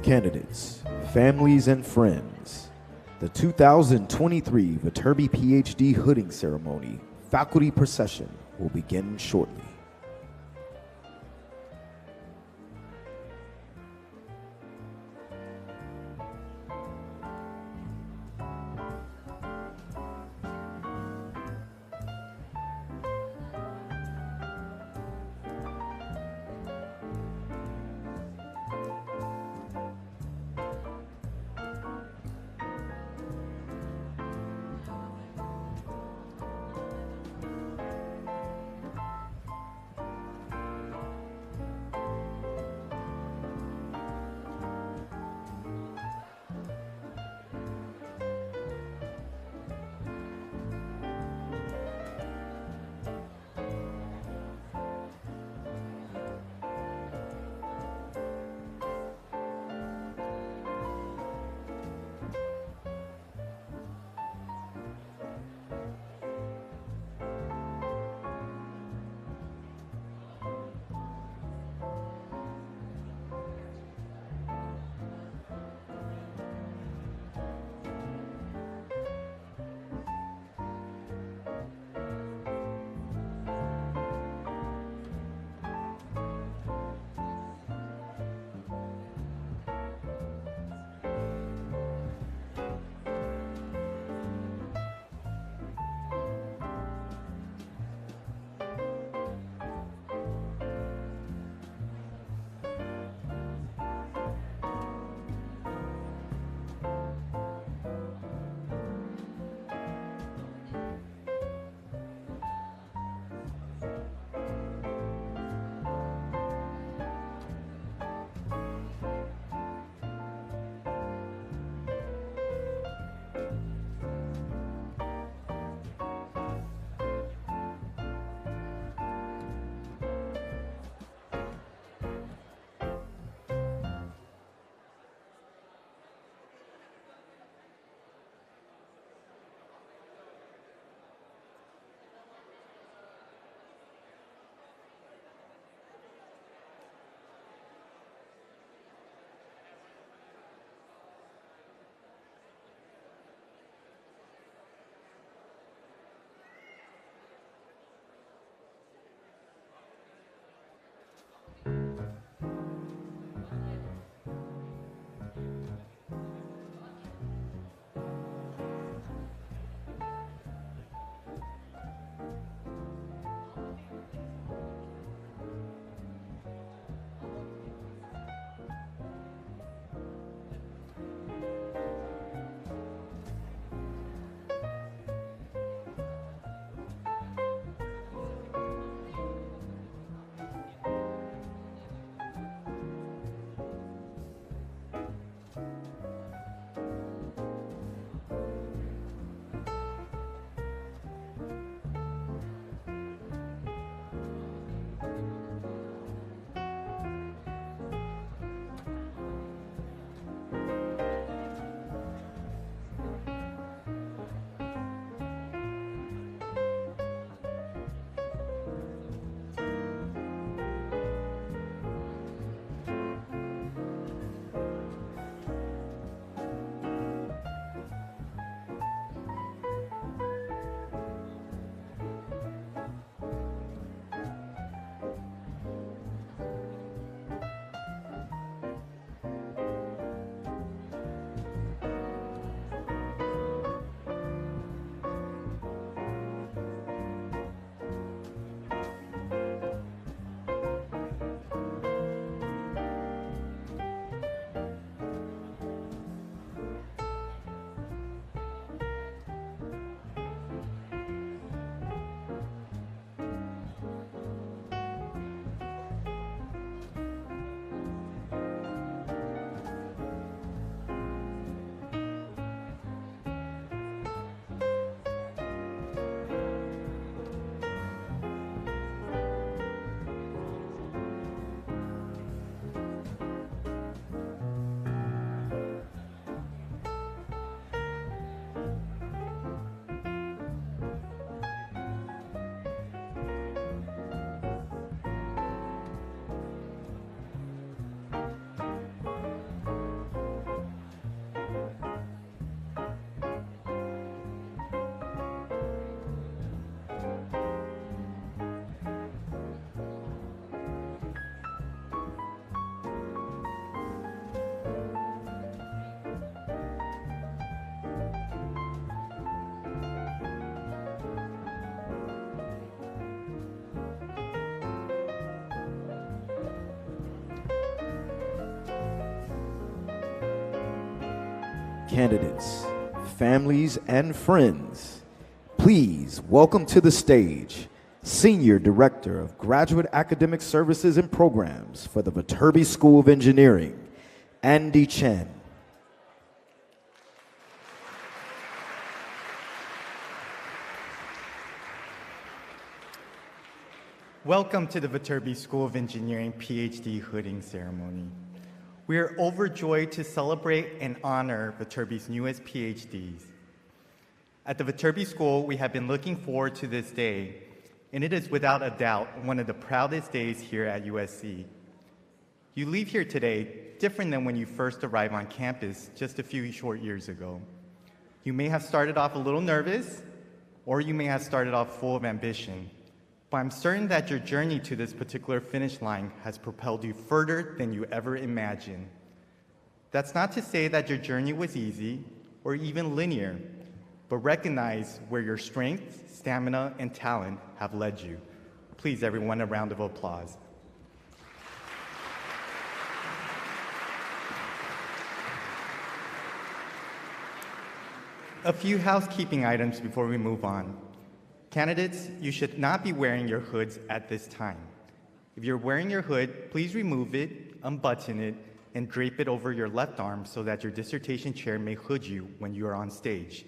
Candidates, families, and friends, the 2023 Viterbi PhD hooding ceremony, faculty procession, will begin shortly. candidates, families, and friends, please welcome to the stage Senior Director of Graduate Academic Services and Programs for the Viterbi School of Engineering, Andy Chen. Welcome to the Viterbi School of Engineering PhD hooding ceremony. We are overjoyed to celebrate and honor Viterbi's newest PhDs. At the Viterbi School, we have been looking forward to this day, and it is without a doubt one of the proudest days here at USC. You leave here today different than when you first arrived on campus just a few short years ago. You may have started off a little nervous, or you may have started off full of ambition. But I'm certain that your journey to this particular finish line has propelled you further than you ever imagined. That's not to say that your journey was easy or even linear, but recognize where your strength, stamina, and talent have led you. Please, everyone, a round of applause. A few housekeeping items before we move on. Candidates, you should not be wearing your hoods at this time. If you're wearing your hood, please remove it, unbutton it, and drape it over your left arm so that your dissertation chair may hood you when you are on stage.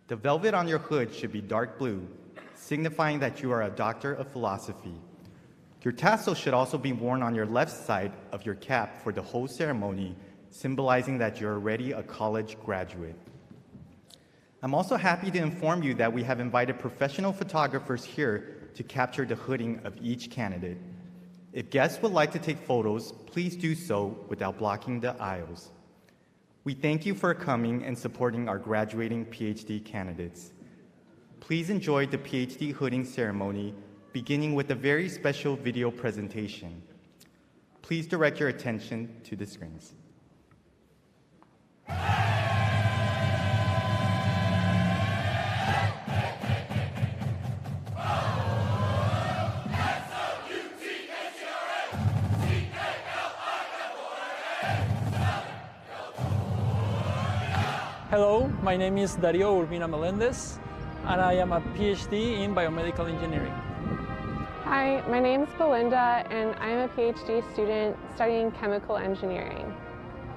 The velvet on your hood should be dark blue, signifying that you are a doctor of philosophy. Your tassel should also be worn on your left side of your cap for the whole ceremony, symbolizing that you're already a college graduate. I'm also happy to inform you that we have invited professional photographers here to capture the hooding of each candidate. If guests would like to take photos, please do so without blocking the aisles. We thank you for coming and supporting our graduating PhD candidates. Please enjoy the PhD hooding ceremony, beginning with a very special video presentation. Please direct your attention to the screens. Hello, my name is Dario Urbina Melendez, and I am a PhD in biomedical engineering. Hi, my name is Belinda, and I am a PhD student studying chemical engineering.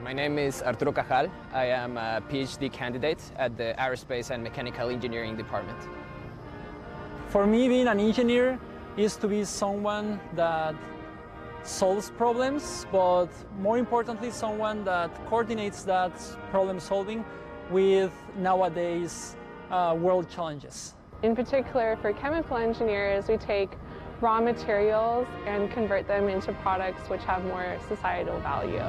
My name is Arturo Cajal. I am a PhD candidate at the Aerospace and Mechanical Engineering Department. For me, being an engineer is to be someone that solves problems, but more importantly, someone that coordinates that problem solving with nowadays world challenges. In particular, for chemical engineers, we take raw materials and convert them into products which have more societal value.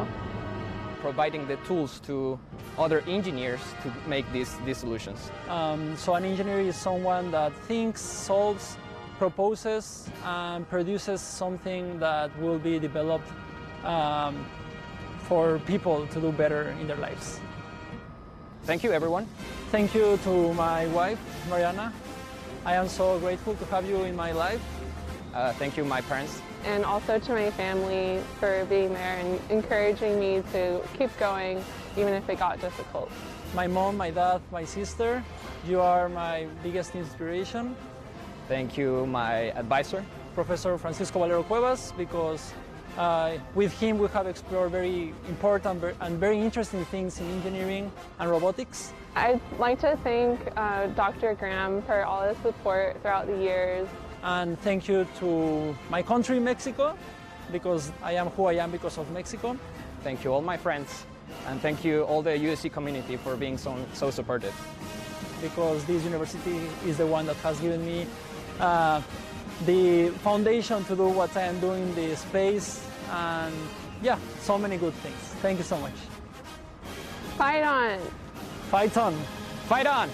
Providing the tools to other engineers to make these solutions. So an engineer is someone that thinks, solves, proposes, and produces something that will be developed for people to do better in their lives. Thank you, everyone. Thank you to my wife, Mariana. I am so grateful to have you in my life. Thank you, my parents. And also to my family for being there and encouraging me to keep going, even if it got difficult. My mom, my dad, my sister, you are my biggest inspiration. Thank you, my advisor. Professor Francisco Valero Cuevas, because with him we have explored very important and very interesting things in engineering and robotics. I'd like to thank Dr. Graham for all his support throughout the years. And thank you to my country, Mexico, because I am who I am because of Mexico. Thank you, all my friends. And thank you, all the USC community, for being so supportive. Because this university is the one that has given me the foundation to do what I am doing in the space, and yeah, so many good things. Thank you so much. Fight on! Fight on! Fight on!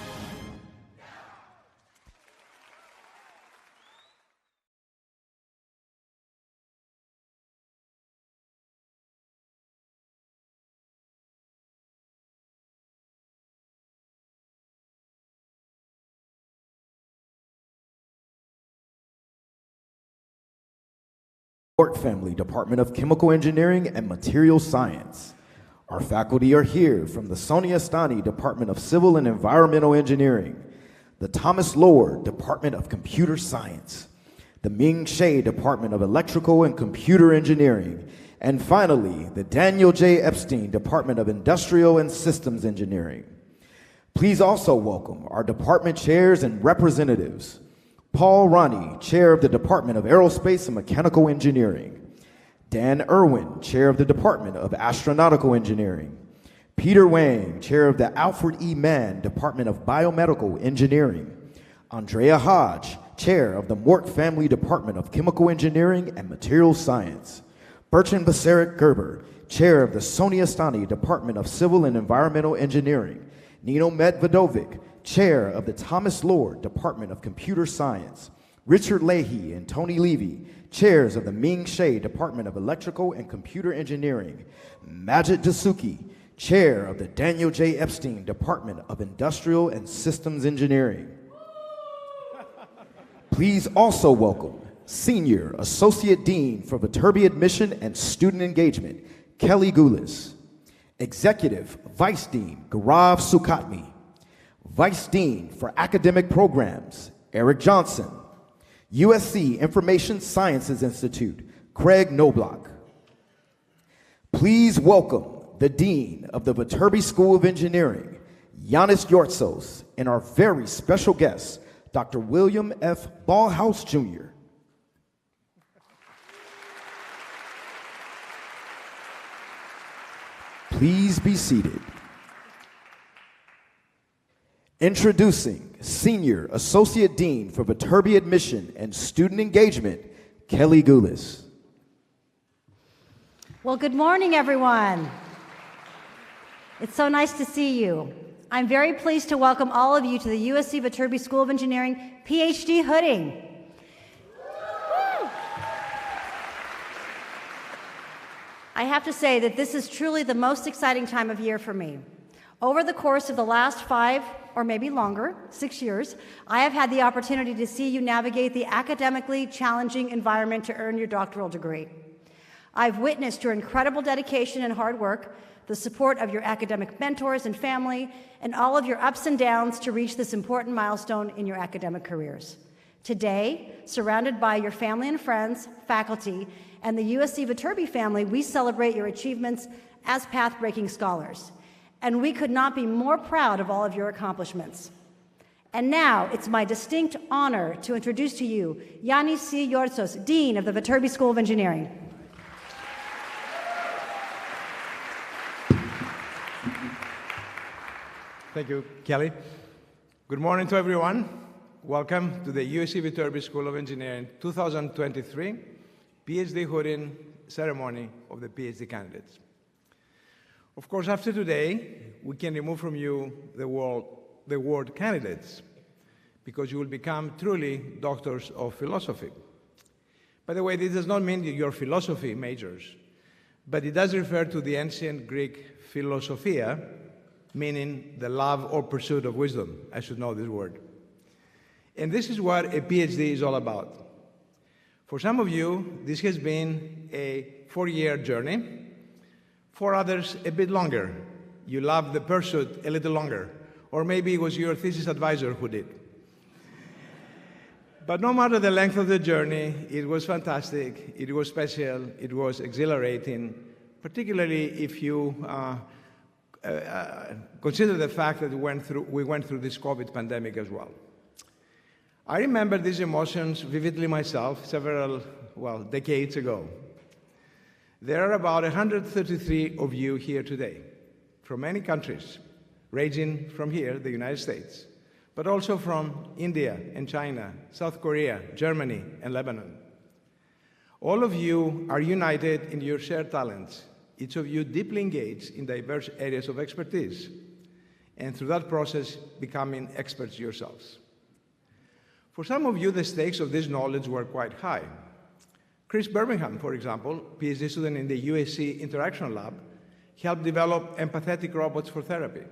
Family, Department of Chemical Engineering and Material Science. Our faculty are here from the Sonia Stani Department of Civil and Environmental Engineering, the Thomas Lord Department of Computer Science, the Ming Shea Department of Electrical and Computer Engineering, and finally, the Daniel J. Epstein Department of Industrial and Systems Engineering. Please also welcome our department chairs and representatives. Paul Ronnie, Chair of the Department of Aerospace and Mechanical Engineering. Dan Irwin, Chair of the Department of Astronautical Engineering. Peter Wang, Chair of the Alfred E. Mann Department of Biomedical Engineering. Andrea Hodge, Chair of the Mort Family Department of Chemical Engineering and Materials Science. Bertrand Basarik Gerber, Chair of the Sonia Stani Department of Civil and Environmental Engineering. Nino Medvedovic, Chair of the Thomas Lord Department of Computer Science. Richard Leahy and Tony Levy, Chairs of the Ming Shea Department of Electrical and Computer Engineering. Majid Dasuki, Chair of the Daniel J. Epstein Department of Industrial and Systems Engineering. Please also welcome Senior Associate Dean for Viterbi Admission and Student Engagement, Kelly Goulis. Executive Vice Dean, Gaurav Sukatmi. Vice Dean for Academic Programs, Eric Johnson. USC Information Sciences Institute, Craig Knobloch. Please welcome the Dean of the Viterbi School of Engineering, Yanis Yortsos, and our very special guest, Dr. William F. Ballhouse, Jr. Please be seated. Introducing Senior Associate Dean for Viterbi Admission and Student Engagement, Kelly Goulis. Well, good morning, everyone. It's so nice to see you. I'm very pleased to welcome all of you to the USC Viterbi School of Engineering PhD hooding. I have to say that this is truly the most exciting time of year for me. Over the course of the last 5 or maybe longer, 6 years, I have had the opportunity to see you navigate the academically challenging environment to earn your doctoral degree. I've witnessed your incredible dedication and hard work, the support of your academic mentors and family, and all of your ups and downs to reach this important milestone in your academic careers. Today, surrounded by your family and friends, faculty, and the USC Viterbi family, we celebrate your achievements as path-breaking scholars. And we could not be more proud of all of your accomplishments. And now, it's my distinct honor to introduce to you Yanis C. Yortsos, Dean of the Viterbi School of Engineering. Thank you, Kelly. Good morning to everyone. Welcome to the USC Viterbi School of Engineering 2023 PhD hooding ceremony of the PhD candidates. Of course, after today, we can remove from you the word candidates, because you will become truly doctors of philosophy. By the way, this does not mean that you're philosophy majors, but it does refer to the ancient Greek philosophia, meaning the love or pursuit of wisdom. I should know this word. And this is what a PhD is all about. For some of you, this has been a 4-year journey. For others, a bit longer. You loved the pursuit a little longer. Or maybe it was your thesis advisor who did. But no matter the length of the journey, it was fantastic, it was special, it was exhilarating, particularly if you consider the fact that we went through this COVID pandemic as well. I remember these emotions vividly myself several, decades ago. There are about 133 of you here today, from many countries, ranging from here, the United States, but also from India and China, South Korea, Germany, and Lebanon. All of you are united in your shared talents, each of you deeply engaged in diverse areas of expertise, and through that process, becoming experts yourselves. For some of you, the stakes of this knowledge were quite high. Chris Birmingham, for example, PhD student in the USC Interaction Lab, helped develop empathetic robots for therapy.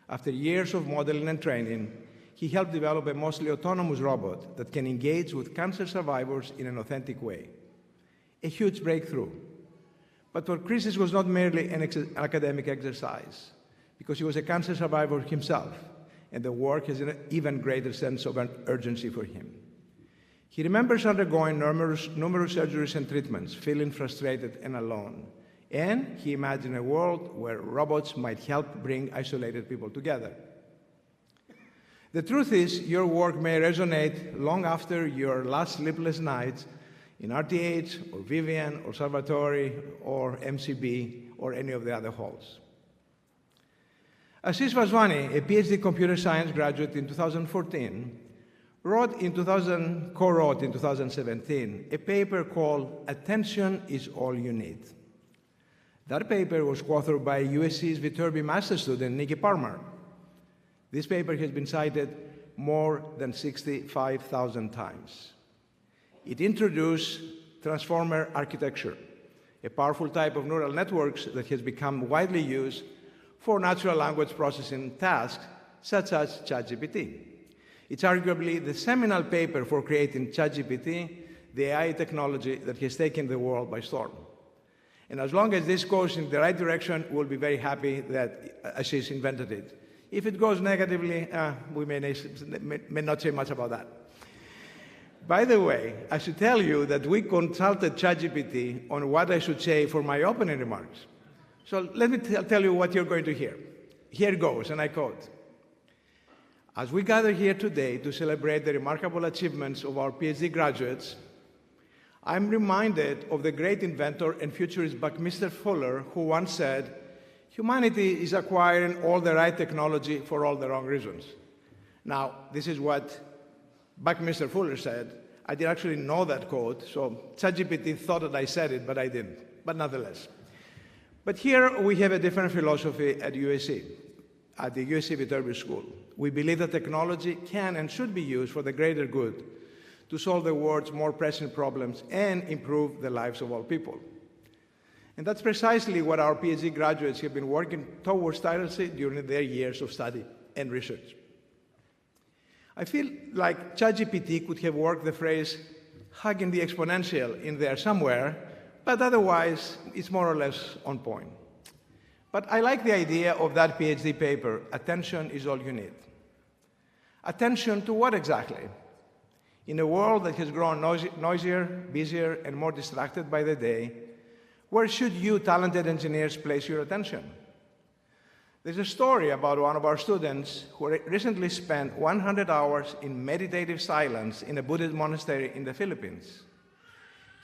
After years of modeling and training, he helped develop a mostly autonomous robot that can engage with cancer survivors in an authentic way. A huge breakthrough. But for Chris, this was not merely an academic exercise, because he was a cancer survivor himself, and the work has an even greater sense of urgency for him. He remembers undergoing numerous surgeries and treatments, feeling frustrated and alone. And he imagined a world where robots might help bring isolated people together. The truth is, your work may resonate long after your last sleepless nights in RTH, or Vivian, or Salvatore, or MCB, or any of the other halls. Ashish Vaswani, a PhD computer science graduate in 2014, co-wrote in 2017 a paper called "Attention is All You Need." That paper was co-authored by USC's Viterbi master student, Nikki Parmar. This paper has been cited more than 65,000 times. It introduced transformer architecture, a powerful type of neural networks that has become widely used for natural language processing tasks, such as ChatGPT. It's arguably the seminal paper for creating ChatGPT, the AI technology that has taken the world by storm. And as long as this goes in the right direction, we'll be very happy that Ashish invented it. If it goes negatively, we may not say much about that. By the way, I should tell you that we consulted ChatGPT on what I should say for my opening remarks. So let me tell you what you're going to hear. Here goes, and I quote. As we gather here today to celebrate the remarkable achievements of our PhD graduates, I'm reminded of the great inventor and futurist Buckminster Fuller, who once said, "Humanity is acquiring all the right technology for all the wrong reasons." Now, this is what Buckminster Fuller said. I didn't actually know that quote, so ChatGPT thought that I said it, but I didn't. But nonetheless. But here we have a different philosophy at USC, at the USC Viterbi School. We believe that technology can and should be used for the greater good to solve the world's more pressing problems and improve the lives of all people. And that's precisely what our PhD graduates have been working towards tirelessly during their years of study and research. I feel like ChatGPT could have worked the phrase hugging the exponential in there somewhere, but otherwise it's more or less on point. But I like the idea of that PhD paper, "Attention is all you need." Attention to what exactly? In a world that has grown noisier, busier, and more distracted by the day, where should you, talented engineers, place your attention? There's a story about one of our students who recently spent 100 hours in meditative silence in a Buddhist monastery in the Philippines.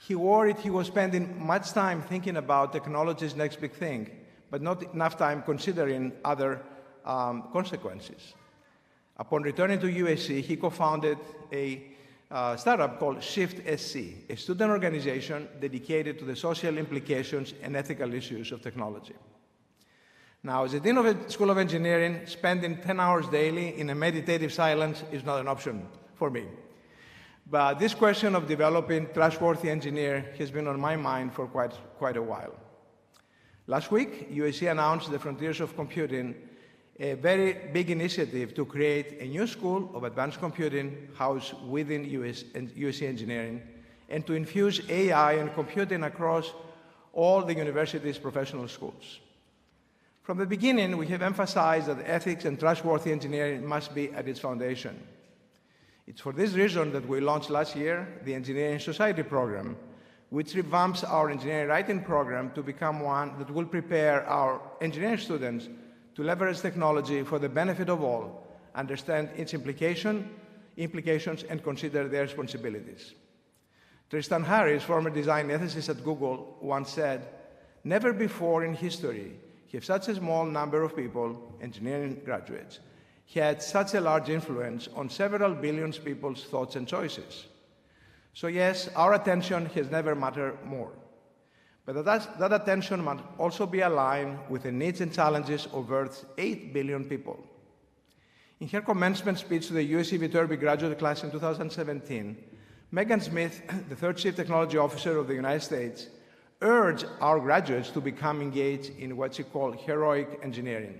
He worried he was spending much time thinking about technology's next big thing, but not enough time considering other consequences. Upon returning to USC, he co-founded a startup called ShiftSC, a student organization dedicated to the social implications and ethical issues of technology. Now, as a dean of a School of Engineering, spending 10 hours daily in a meditative silence is not an option for me. But this question of developing trustworthy engineer has been on my mind for quite a while. Last week, USC announced the Frontiers of Computing, a very big initiative to create a new school of advanced computing housed within USC Engineering, and to infuse AI and computing across all the university's professional schools. From the beginning, we have emphasized that ethics and trustworthy engineering must be at its foundation. It's for this reason that we launched last year the Engineering Society program, which revamps our engineering writing program to become one that will prepare our engineering students to leverage technology for the benefit of all, understand its implications, and consider their responsibilities. Tristan Harris, former design ethicist at Google, once said, "Never before in history have such a small number of people, engineering graduates, had such a large influence on several billion people's thoughts and choices." So yes, our attention has never mattered more. But that attention must also be aligned with the needs and challenges of Earth's 8 billion people. In her commencement speech to the USC Viterbi graduate class in 2017, Megan Smith, the third Chief Technology Officer of the United States, urged our graduates to become engaged in what she called heroic engineering.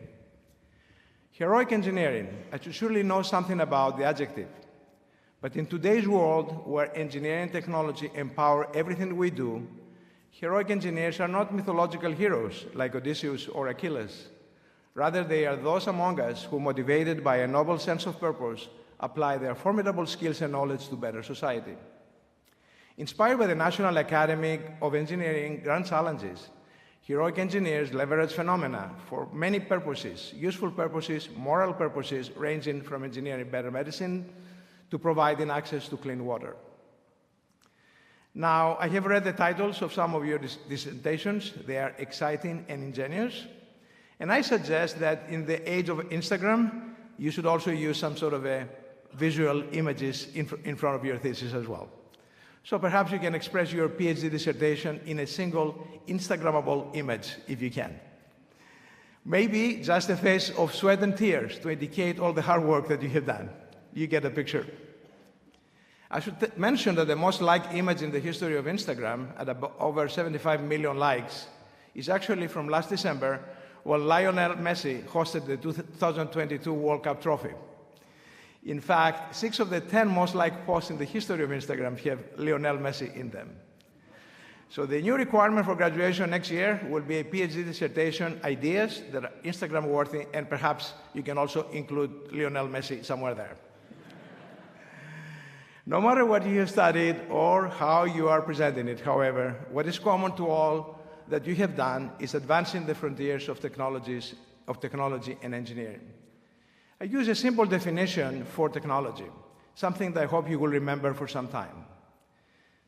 Heroic engineering, I should surely know something about the adjective. But in today's world, where engineering and technology empower everything we do, Heroic engineers are not mythological heroes like Odysseus or Achilles. Rather, they are those among us who, motivated by a noble sense of purpose, apply their formidable skills and knowledge to better society. Inspired by the National Academy of Engineering grand challenges, heroic engineers leverage phenomena for many purposes, useful purposes, moral purposes, ranging from engineering better medicine to providing access to clean water. Now, I have read the titles of some of your dissertations. They are exciting and ingenious. And I suggest that in the age of Instagram, you should also use some sort of a visual images in front of your thesis as well. So perhaps you can express your PhD dissertation in a single Instagrammable image, if you can. Maybe just a face of sweat and tears to indicate all the hard work that you have done. You get a picture. I should mention that the most liked image in the history of Instagram, at over 75 million likes, is actually from last December, when Lionel Messi hosted the 2022 World Cup trophy. In fact, 6 of the 10 most liked posts in the history of Instagram have Lionel Messi in them. So the new requirement for graduation next year will be a PhD dissertation, ideas that are Instagram worthy, and perhaps you can also include Lionel Messi somewhere there. No matter what you have studied or how you are presenting it, however, what is common to all that you have done is advancing the frontiers of technology and engineering. I use a simple definition for technology, something that I hope you will remember for some time.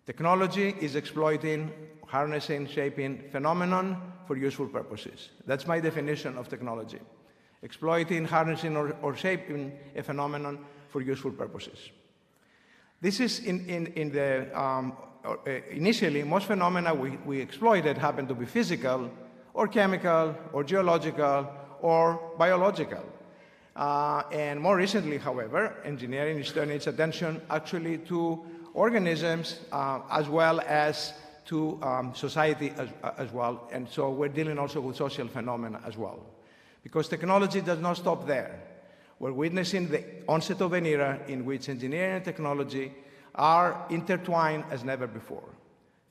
Technology is exploiting, harnessing, shaping phenomenon for useful purposes. That's my definition of technology. Exploiting, harnessing, or shaping a phenomenon for useful purposes. This is initially, most phenomena we exploited happen to be physical, or chemical, or geological, or biological. And more recently, however, engineering is turning its attention actually to organisms as well as to society as well. And so we're dealing also with social phenomena as well. Because technology does not stop there. We're witnessing the onset of an era in which engineering and technology are intertwined as never before.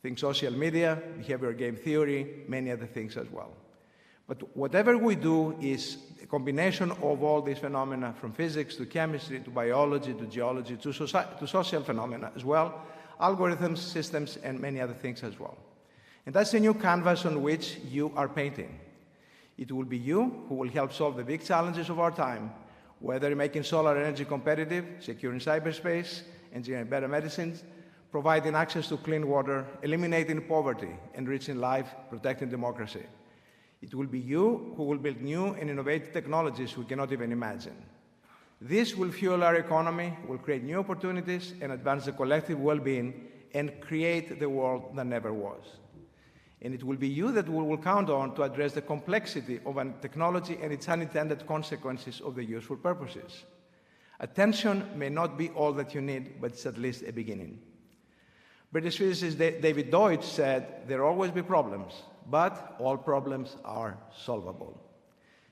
Think social media, behavioral game theory, many other things as well. But whatever we do is a combination of all these phenomena, from physics to chemistry to biology to geology to social phenomena as well, algorithms, systems, and many other things as well. And that's a new canvas on which you are painting. It will be you who will help solve the big challenges of our time, whether making solar energy competitive, securing cyberspace, engineering better medicines, providing access to clean water, eliminating poverty, enriching life, protecting democracy. It will be you who will build new and innovative technologies we cannot even imagine. This will fuel our economy, will create new opportunities, and advance the collective well-being, and create the world that never was. And it will be you that we will count on to address the complexity of technology and its unintended consequences of the useful purposes. Attention may not be all that you need, but it's at least a beginning. British physicist David Deutsch said, "There will always be problems, but all problems are solvable."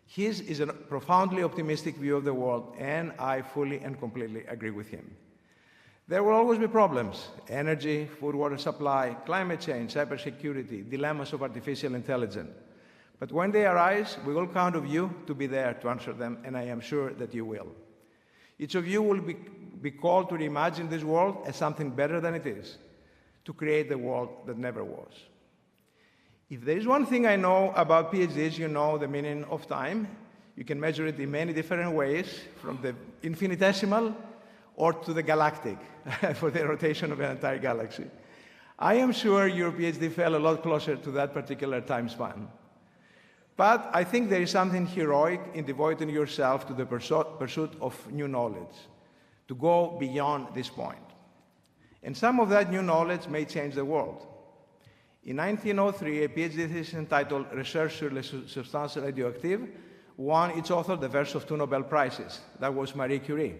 His is a profoundly optimistic view of the world, and I fully and completely agree with him. There will always be problems: energy, food, water supply, climate change, cybersecurity, dilemmas of artificial intelligence. But when they arise, we will count on you to be there to answer them, and I am sure that you will. Each of you will be called to reimagine this world as something better than it is, to create the world that never was. If there is one thing I know about PhDs, you know the meaning of time. You can measure it in many different ways, from the infinitesimal or to the galactic, for the rotation of an entire galaxy. I am sure your PhD fell a lot closer to that particular time span. But I think there is something heroic in devoting yourself to the pursuit of new knowledge, to go beyond this point. And some of that new knowledge may change the world. In 1903, a PhD thesis entitled Recherche sur les substances radioactives won its author the first of 2 Nobel Prizes. That was Marie Curie,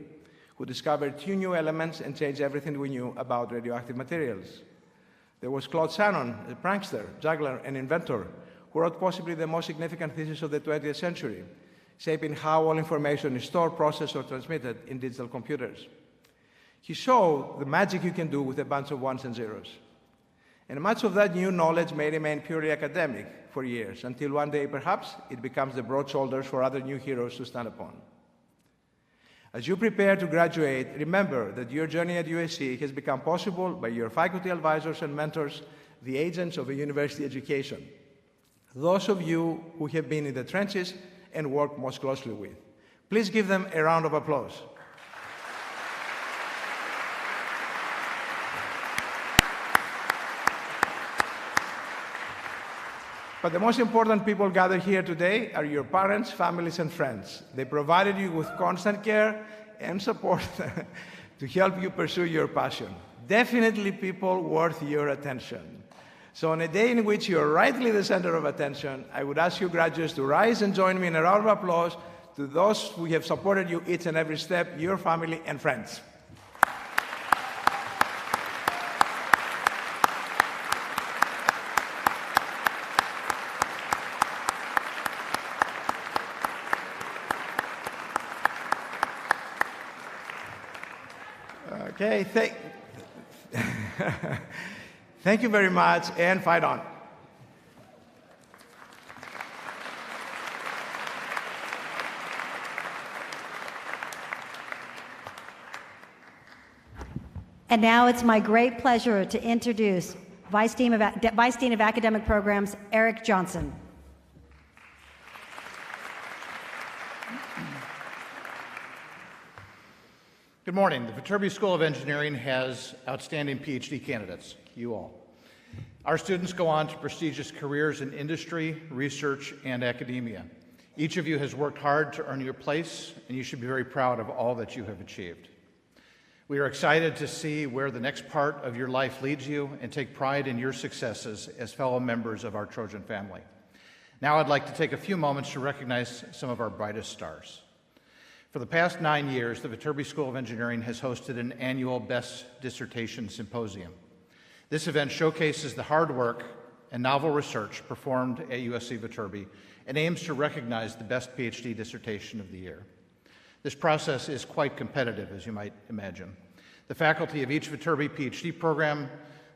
who discovered 2 new elements and changed everything we knew about radioactive materials. There was Claude Shannon, a prankster, juggler, and inventor, who wrote possibly the most significant thesis of the 20th century, shaping how all information is stored, processed, or transmitted in digital computers. He showed the magic you can do with a bunch of ones and zeros. And much of that new knowledge may remain purely academic for years, until one day, perhaps, it becomes the broad shoulders for other new heroes to stand upon. As you prepare to graduate, remember that your journey at USC has become possible by your faculty advisors and mentors, the agents of a university education, those of you who have been in the trenches and worked most closely with. Please give them a round of applause. But the most important people gathered here today are your parents, families, and friends. They provided you with constant care and support to help you pursue your passion. Definitely people worth your attention. So on a day in which you're rightly the center of attention, I would ask you graduates to rise and join me in a round of applause to those who have supported you each and every step, your family and friends. Okay, thank you very much, and fight on. And now it's my great pleasure to introduce Vice Dean of Academic Programs, Eric Johnson. Good morning. The Viterbi School of Engineering has outstanding PhD candidates, you all. Our students go on to prestigious careers in industry, research, and academia. Each of you has worked hard to earn your place, and you should be very proud of all that you have achieved. We are excited to see where the next part of your life leads you and take pride in your successes as fellow members of our Trojan family. Now I'd like to take a few moments to recognize some of our brightest stars. For the past 9 years, the Viterbi School of Engineering has hosted an annual Best Dissertation Symposium. This event showcases the hard work and novel research performed at USC Viterbi and aims to recognize the best PhD dissertation of the year. This process is quite competitive, as you might imagine. The faculty of each Viterbi PhD program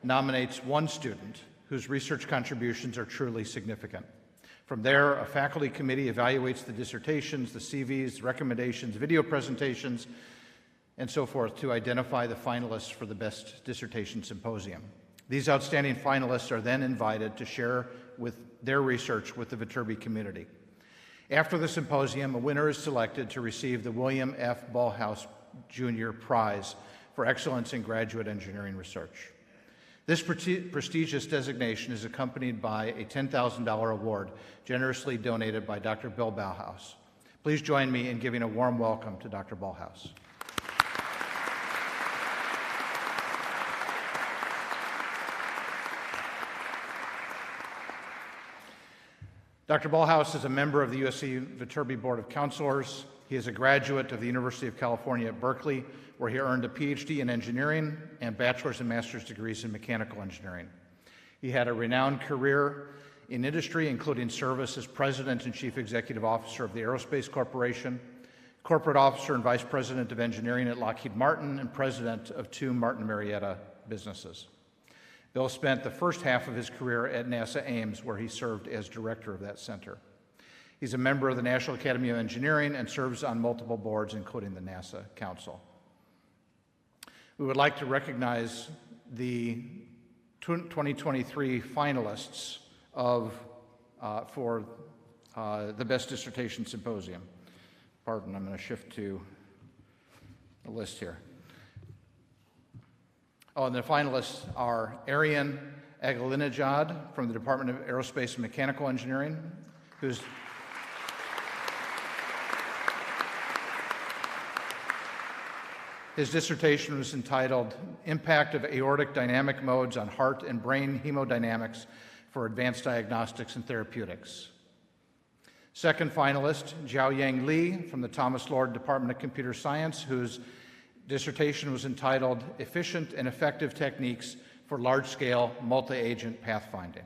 nominates one student whose research contributions are truly significant. From there, a faculty committee evaluates the dissertations, the CVs, recommendations, video presentations, and so forth to identify the finalists for the Best Dissertation Symposium. These outstanding finalists are then invited to share their research with the Viterbi community. After the symposium, a winner is selected to receive the William F. Ballhaus Jr. Prize for Excellence in Graduate Engineering Research. This prestigious designation is accompanied by a $10,000 award generously donated by Dr. Bill Ballhaus. Please join me in giving a warm welcome to Dr. Ballhaus. Dr. Ballhaus is a member of the USC Viterbi Board of Counselors. He is a graduate of the University of California at Berkeley, where he earned a PhD in engineering and bachelor's and master's degrees in mechanical engineering. He had a renowned career in industry, including service as president and chief executive officer of the Aerospace Corporation, corporate officer and vice president of engineering at Lockheed Martin, and president of 2 Martin Marietta businesses. Bill spent the first half of his career at NASA Ames, where he served as director of that center. He's a member of the National Academy of Engineering and serves on multiple boards, including the NASA Council. We would like to recognize the 2023 finalists for the Best Dissertation Symposium. Pardon, I'm going to shift to the list here. Oh, and the finalists are Arian Agalinejad from the Department of Aerospace and Mechanical Engineering, who's his dissertation was entitled Impact of Aortic Dynamic Modes on Heart and Brain Hemodynamics for Advanced Diagnostics and Therapeutics. Second finalist, Jiaoyang Li from the Thomas Lord Department of Computer Science, whose dissertation was entitled Efficient and Effective Techniques for Large-Scale Multi-Agent Pathfinding.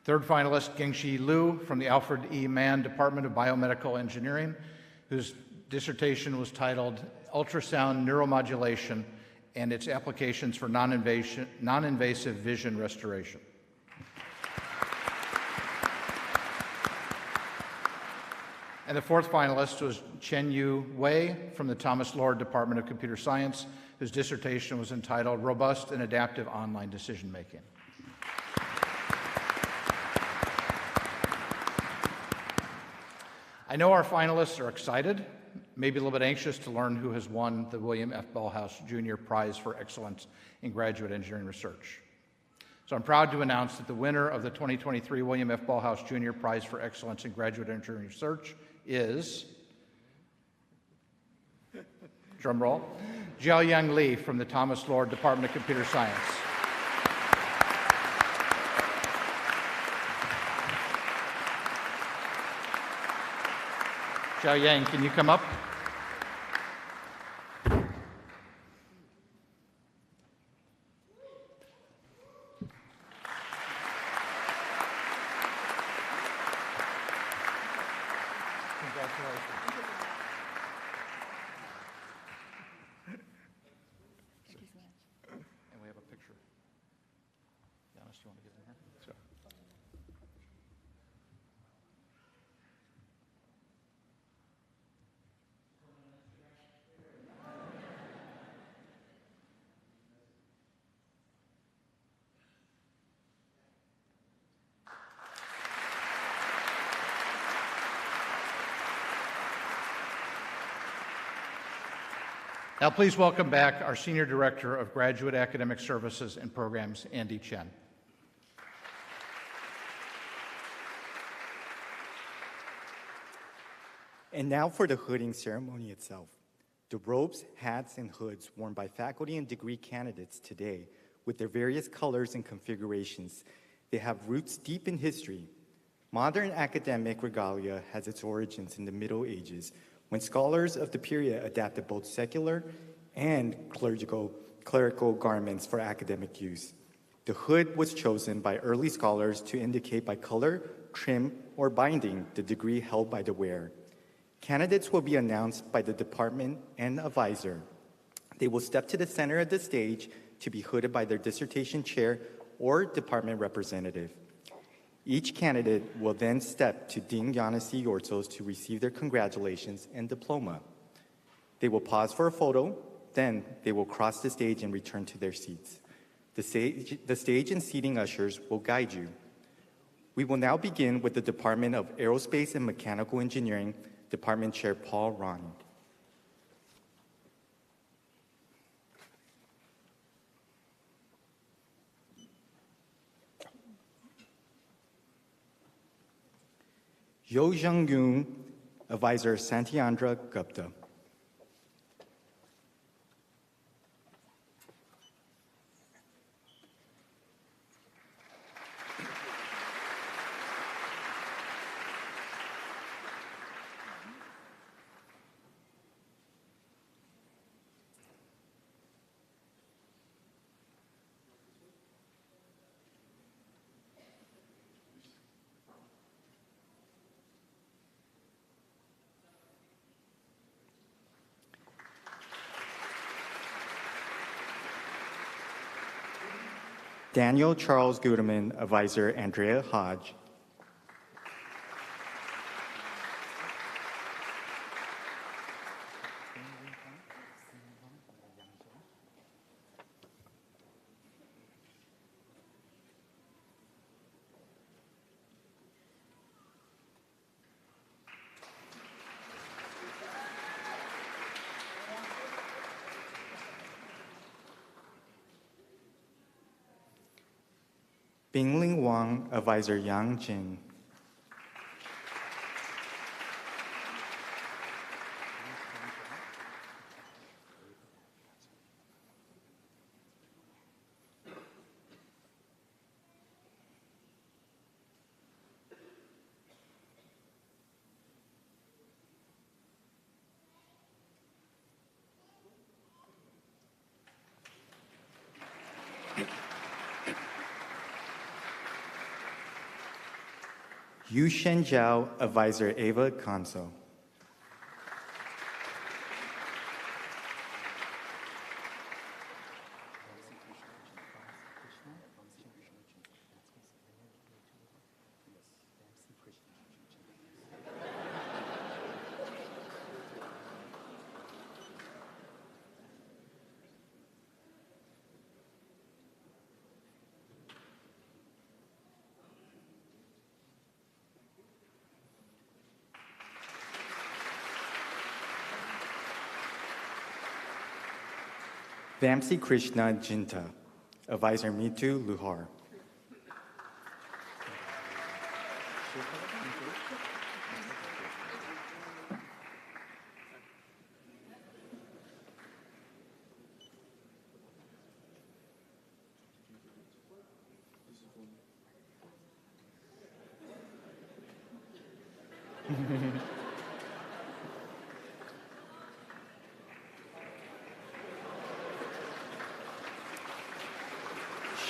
Third finalist, Gengxi Liu from the Alfred E. Mann Department of Biomedical Engineering, whose dissertation was titled Ultrasound Neuromodulation and its Applications for Non-Invasive Vision Restoration. And the fourth finalist was Chen-Yu Wei from the Thomas Lord Department of Computer Science, whose dissertation was entitled Robust and Adaptive Online Decision Making. I know our finalists are excited, maybe a little bit anxious to learn who has won the William F. Ballhaus Jr. Prize for Excellence in Graduate Engineering Research. So I'm proud to announce that the winner of the 2023 William F. Ballhaus Jr. Prize for Excellence in Graduate Engineering Research is, drum roll, Jiaoyang Li from the Thomas Lord Department of Computer Science. Jiaoyang, can you come up? And we have a picture. Giannis, do you want to get in here? Sure. Now please welcome back our Senior Director of Graduate Academic Services and Programs, Andy Chen. And now for the hooding ceremony itself. The robes, hats, and hoods worn by faculty and degree candidates today, with their various colors and configurations, they have roots deep in history. Modern academic regalia has its origins in the Middle Ages, when scholars of the period adapted both secular and clerical garments for academic use. The hood was chosen by early scholars to indicate by color, trim, or binding the degree held by the wearer. Candidates will be announced by the department and a visor. They will step to the center of the stage to be hooded by their dissertation chair or department representative. Each candidate will then step to Dean Giannis C. Yortzos to receive their congratulations and diploma. They will pause for a photo, then they will cross the stage and return to their seats. The stage and seating ushers will guide you. We will now begin with the Department of Aerospace and Mechanical Engineering, Department Chair Paul Ronnie. Yo Jung-yoon, Advisor Satyendra Gupta. Daniel Charles Guterman, Advisor Andrea Hodge. Bingling Wang, Advisor Yang Jin. Yu Shen Zhao, Advisor Ava Kanso. Vamsi Krishna Jinta, Advisor Mitu Luhar.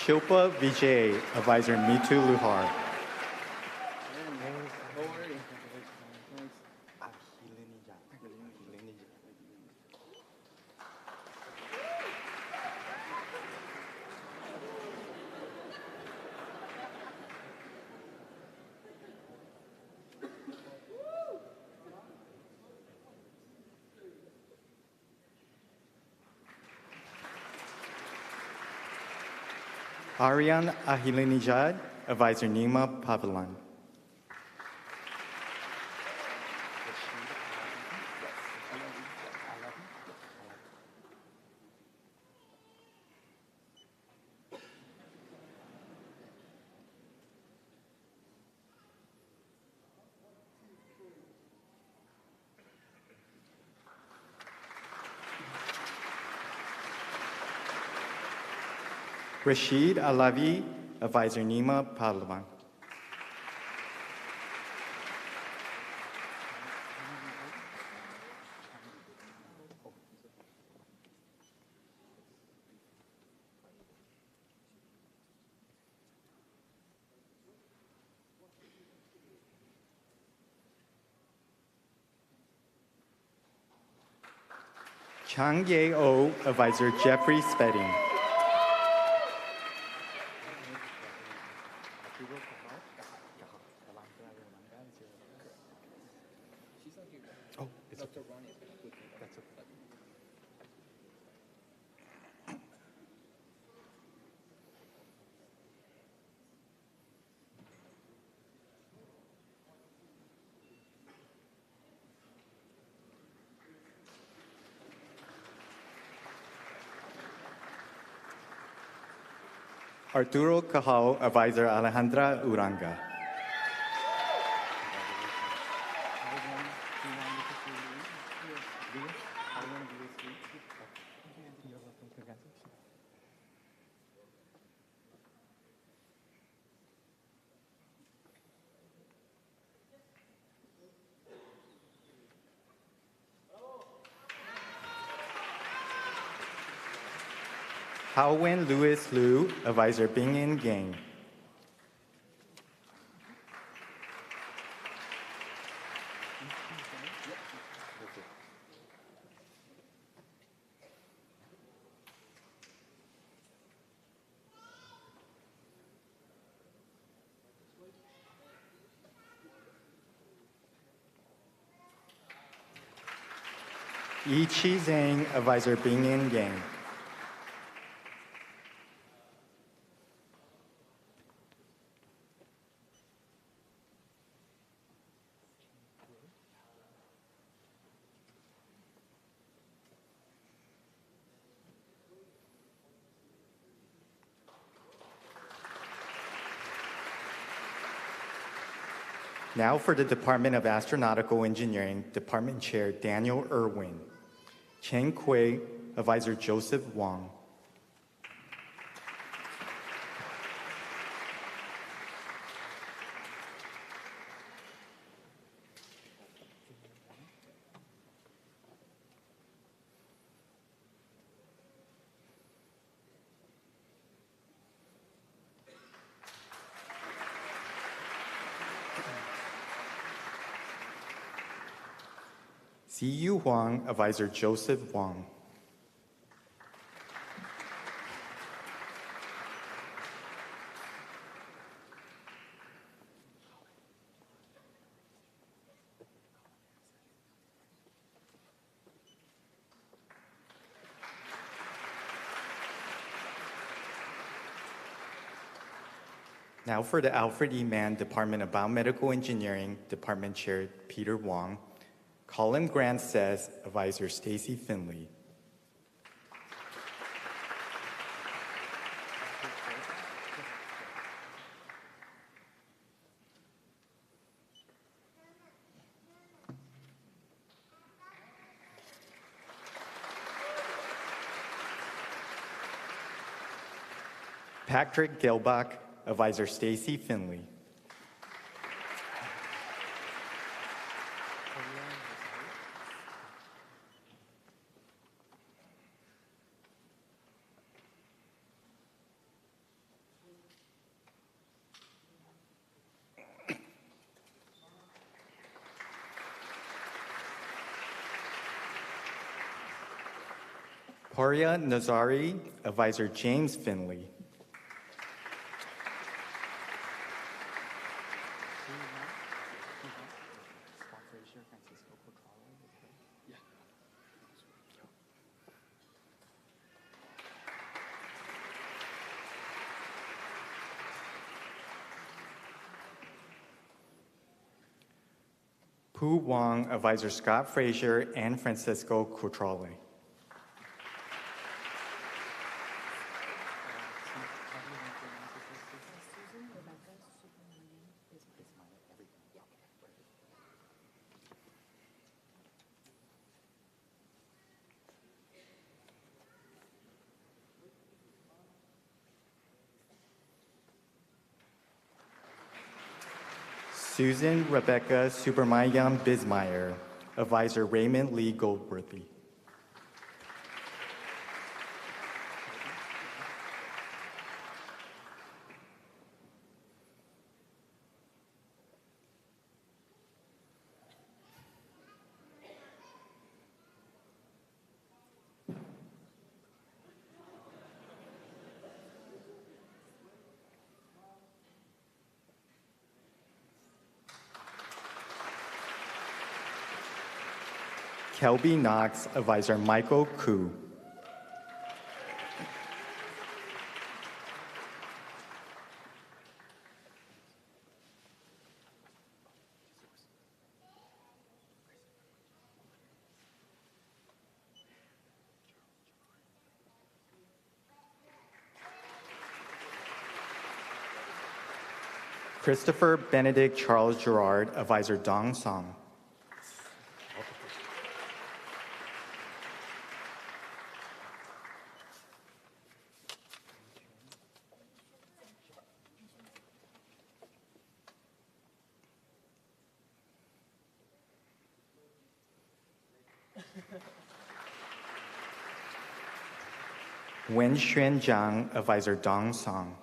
Shilpa Vijay, Advisor Mitu Luhar. Aryan Ahilinijad, Advisor Nima Pavilan. Rashid Alavi, Advisor Nima Pahlavan. Chang Ye O, Advisor Jeffrey Spedding. Arturo Cajal, Advisor Alejandra Uranga. Hao-Wen Louis Liu, Advisor Bing-In Gang. Yi Chi Zhang, Advisor Bing-In Gang. Now for the Department of Astronautical Engineering, Department Chair Daniel Irwin. Chen Kui, Advisor Joseph Wang. Ziyu Huang, Advisor Joseph Wang. Now for the Alfred E. Mann Department of Biomedical Engineering, Department Chair Peter Wang. Colin Grant says, Advisor Stacy Finley. Patrick Gilbach, Advisor Stacy Finley. Poria Nazari, Advisor James Finley. Pooh Wong, Advisor Scott Frazier and Francisco Cutrale. Susan Rebecca Subramaniam Bismeyer, Advisor Raymond Lee Goldworthy. Kelby Knox, Advisor Michael Koo. Christopher Benedict Charles Gerard, Advisor Dong Song. Wen Xuan Zhang, Advisor Dong Song.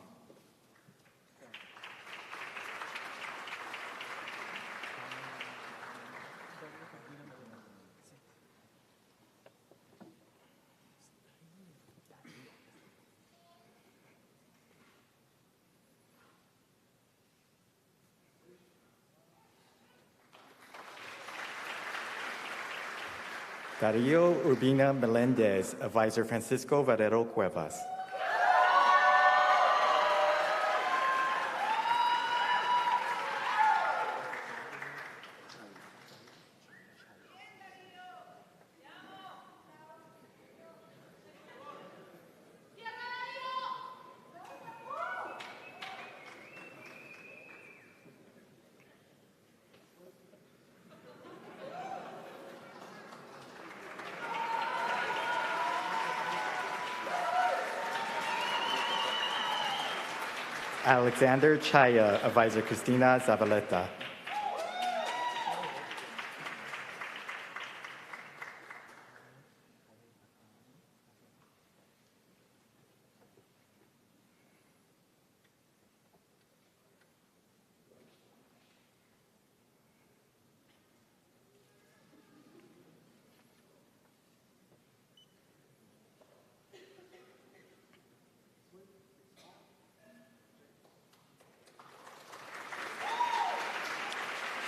Darío Urbina Melendez, Advisor Francisco Valero Cuevas. Alexander Chaya, Advisor Cristina Zavaleta.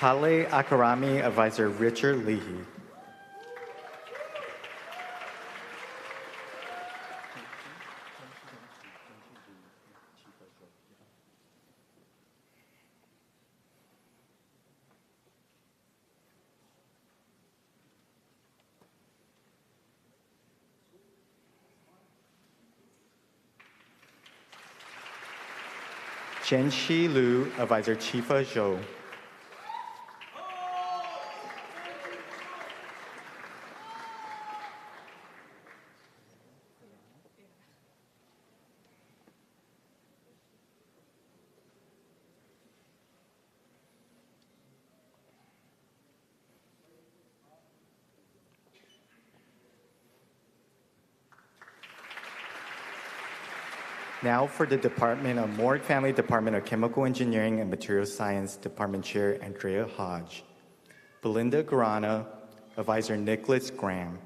Hale Akarami, Advisor Richard Leahy. Zhenxi Liu, Advisor Chifa Zhou. Now for the Department of Morg Family Department of Chemical Engineering and Materials Science, Department Chair Andrea Hodge. Belinda Garana, Advisor Nicholas Graham.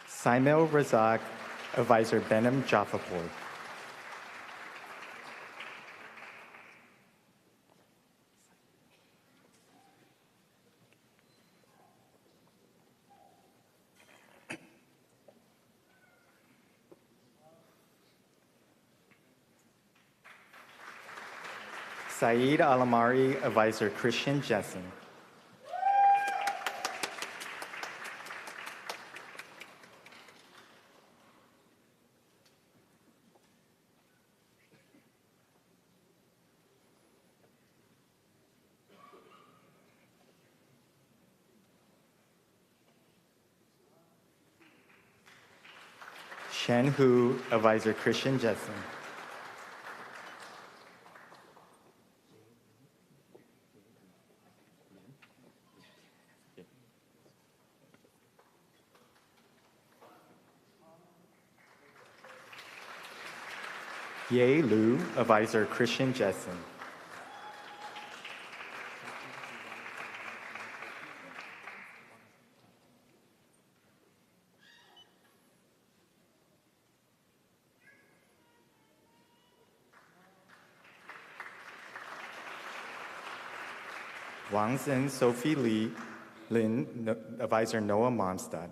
Saimel Razak, Advisor Benem Jaffapur. Saeed Alamari, Advisor Christian Jessen. Shen Hu, Advisor Christian Jessen. Ye Lu, Advisor Christian Jessen. Wang Zhen Sophie Lee Lin, Advisor Noah Momstad.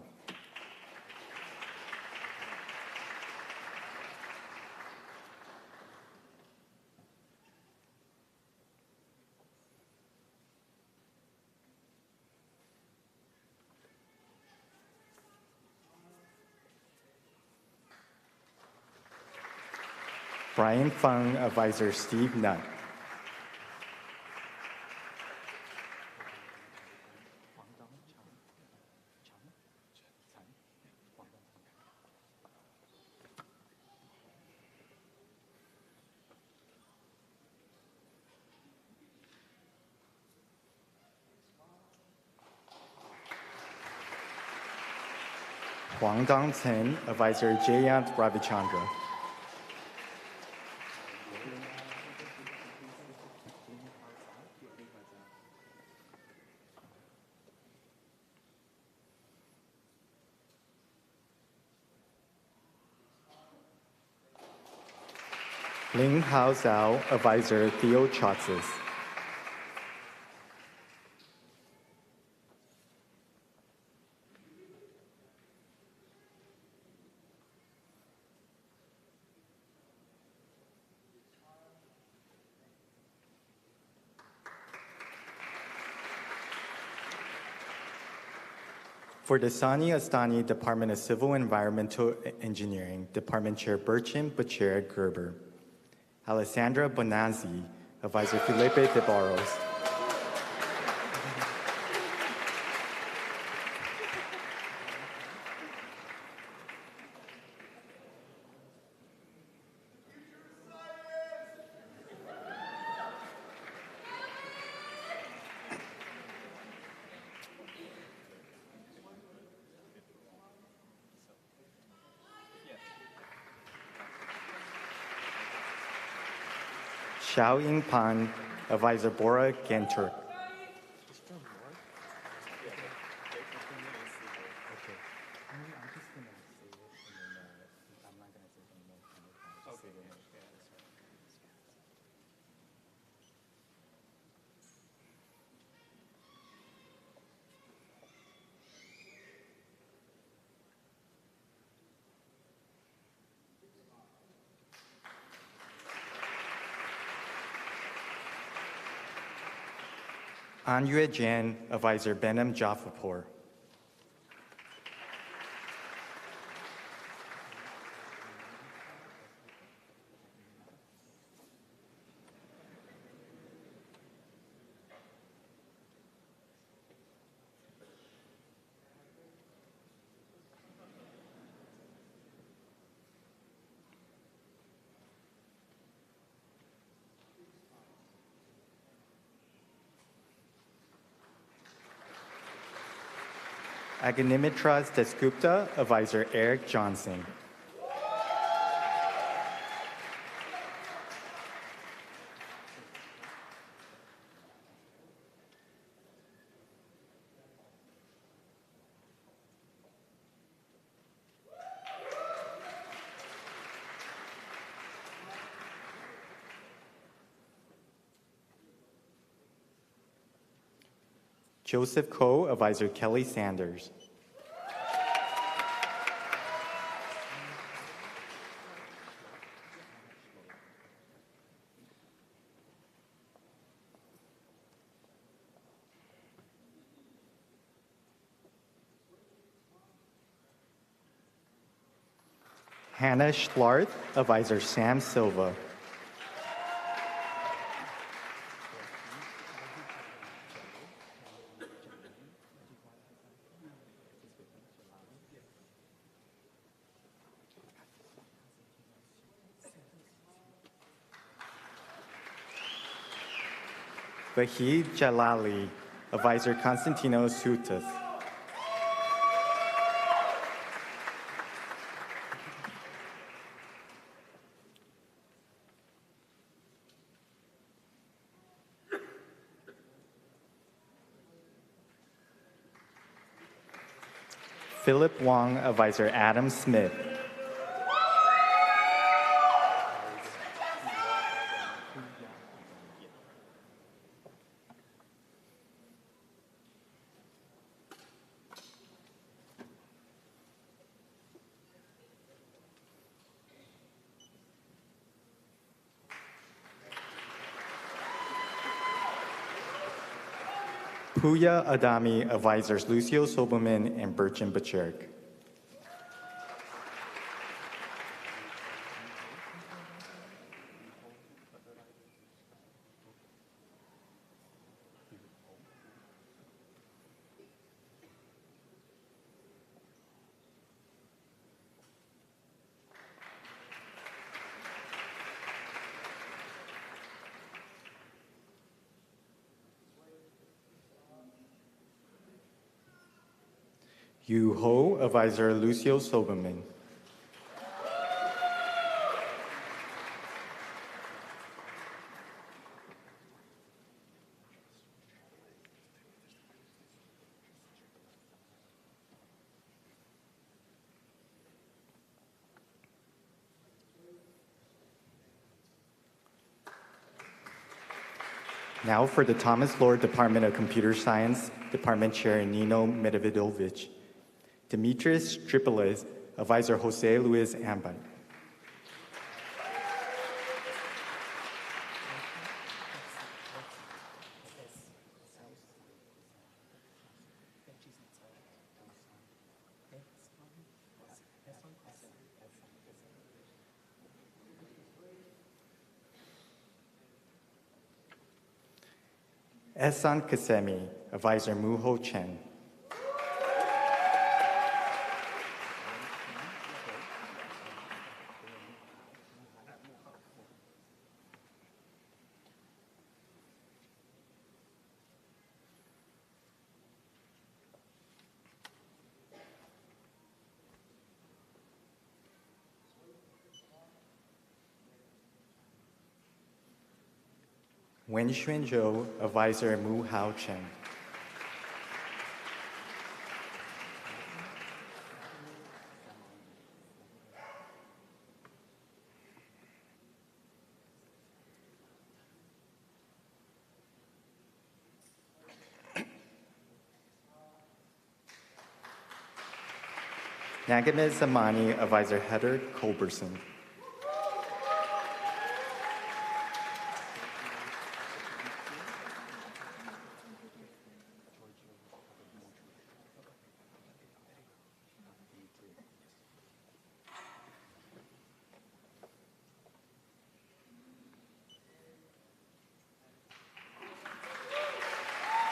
Brian Fung, Advisor Steve Nutt. Huang Dong Chen, Advisor Jayant Ravichandra. Ling Hao Zhao, Advisor Theo Chotsis. For the Sani Astani Department of Civil and Environmental Engineering, Department Chair Burchin Bachir Gerber. Alessandra Bonazzi, Advisor Felipe de Barros. Xiao Ying Pan, Advisor Bora Genturk. Anjue Jan, Advisor Benem Jaffapur. Agnimitras Desgupta, Advisor Eric Johnson. Joseph Koh, Advisor Kelly Sanders. Hannah Schlarth, Advisor Sam Silva. Vahid Jalali, Advisor Konstantinos Houtas. Philip Wong, Advisor Adam Smith. Puya Adami, Advisors Lucio Sobelman and Berchan Bacherik. Yu Ho, Advisor Lucio Sobelman. Now for the Thomas Lord Department of Computer Science, Department Chair Nino Medvedovich. Dimitris Tripolis, Advisor Jose Luis Amban. Ehsan Kasemi, Advisor Muho Chen. Wenxuan Zhou, Advisor Mu Hao Chen. Nagamed Zamani, Advisor Heather Culberson.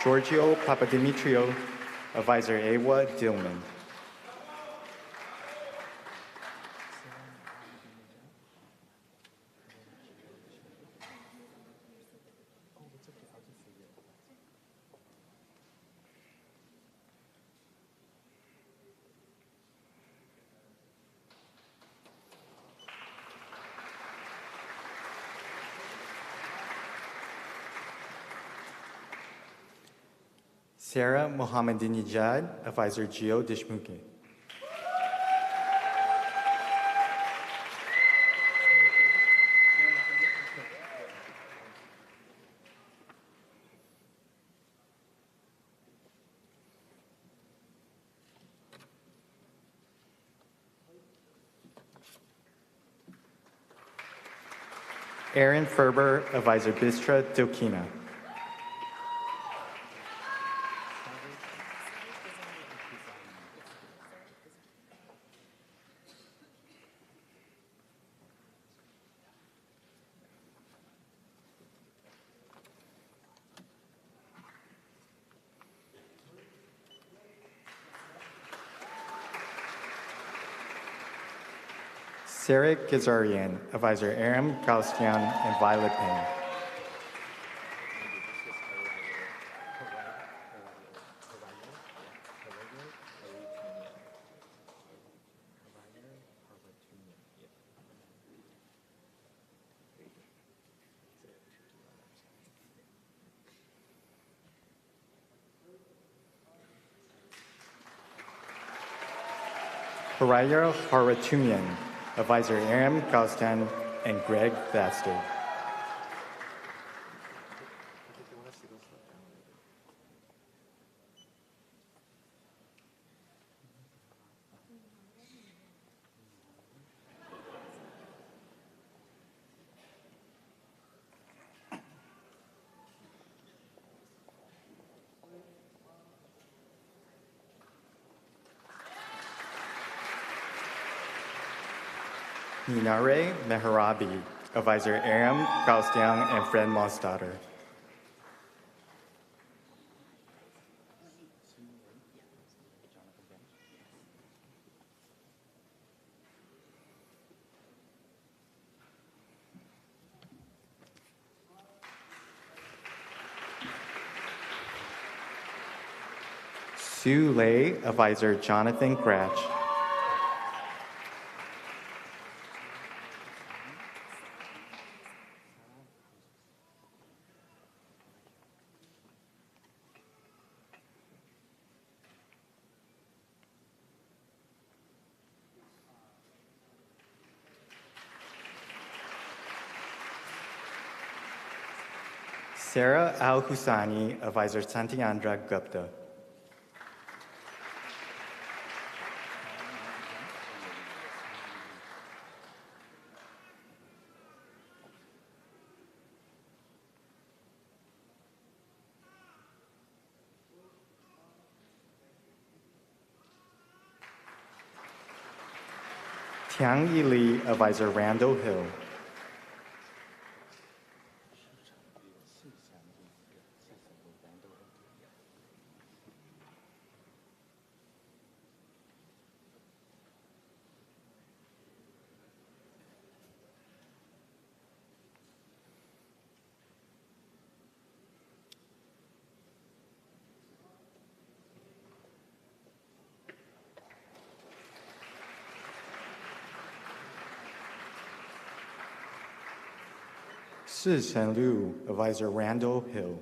Giorgio Papadimitriou, Advisor Ewa Dillman. Sarah Mohammedinejad, Advisor Gio Dishmuke. Aaron Ferber, Advisor Bistra Dilkina. Sarah Gazarian, Advisor Aram Gaustian and Violet Payne. Haraya Haratumian, Advisor Aram Gaustian and Greg Vaster. Ninare Mehrabi, Advisor Aram Gaustian and Fred Mosdatter. Sue Lay, Advisor Jonathan Gratch. Sarah Al-Husani, Advisor Santiandra Gupta. Tiang Yi Li, Advisor Randall Hill. Sichen Liu, Advisor Randall Hill.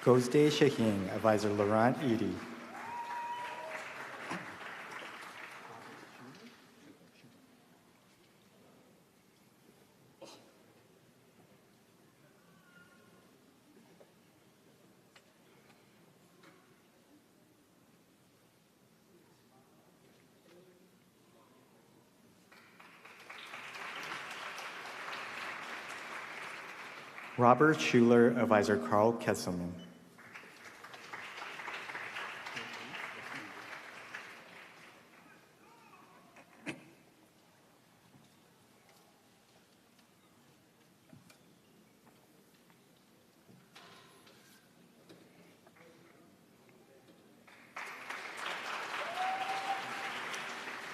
Gozde Shaheen, Advisor Laurent Edie. Robert Schuler, Advisor Carl Kesselman.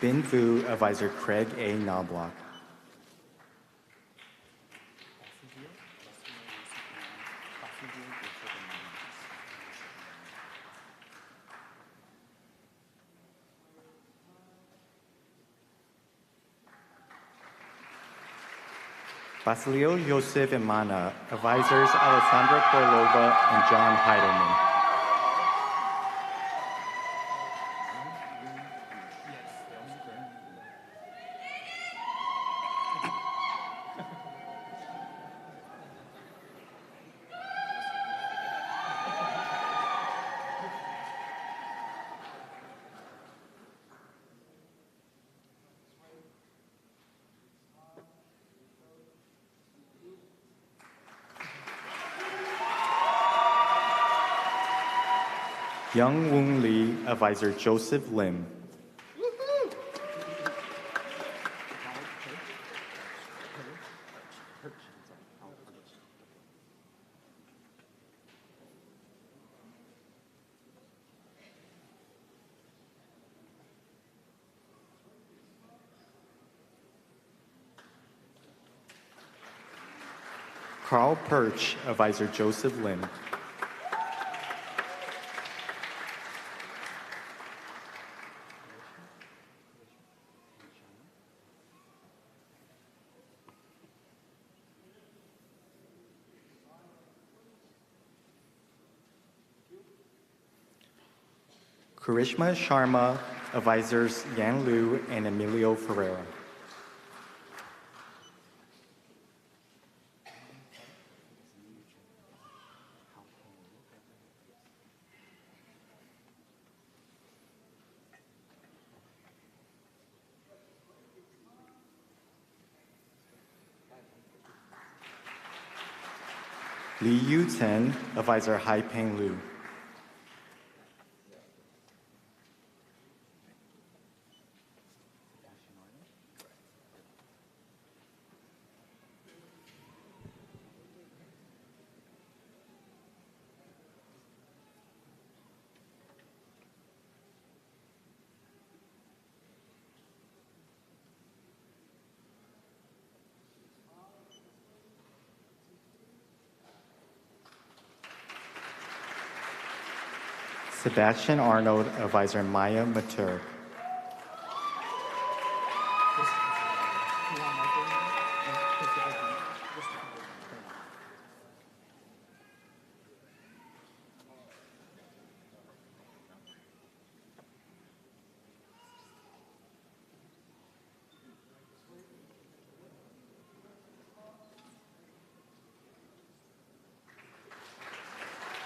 Bin Fu, Advisor Craig A. Knobloch. Basilio Yosef Imana, advisors Alessandra Korlova and John Heidelman. Young Woong Lee, advisor Joseph Lim. Carl Perch, advisor Joseph Lim. Karishma Sharma, advisors Yan Liu and Emilio Ferreira. Li Yu Ten, advisor Hai Peng Liu. Sebastian Arnold, advisor Maya Matur.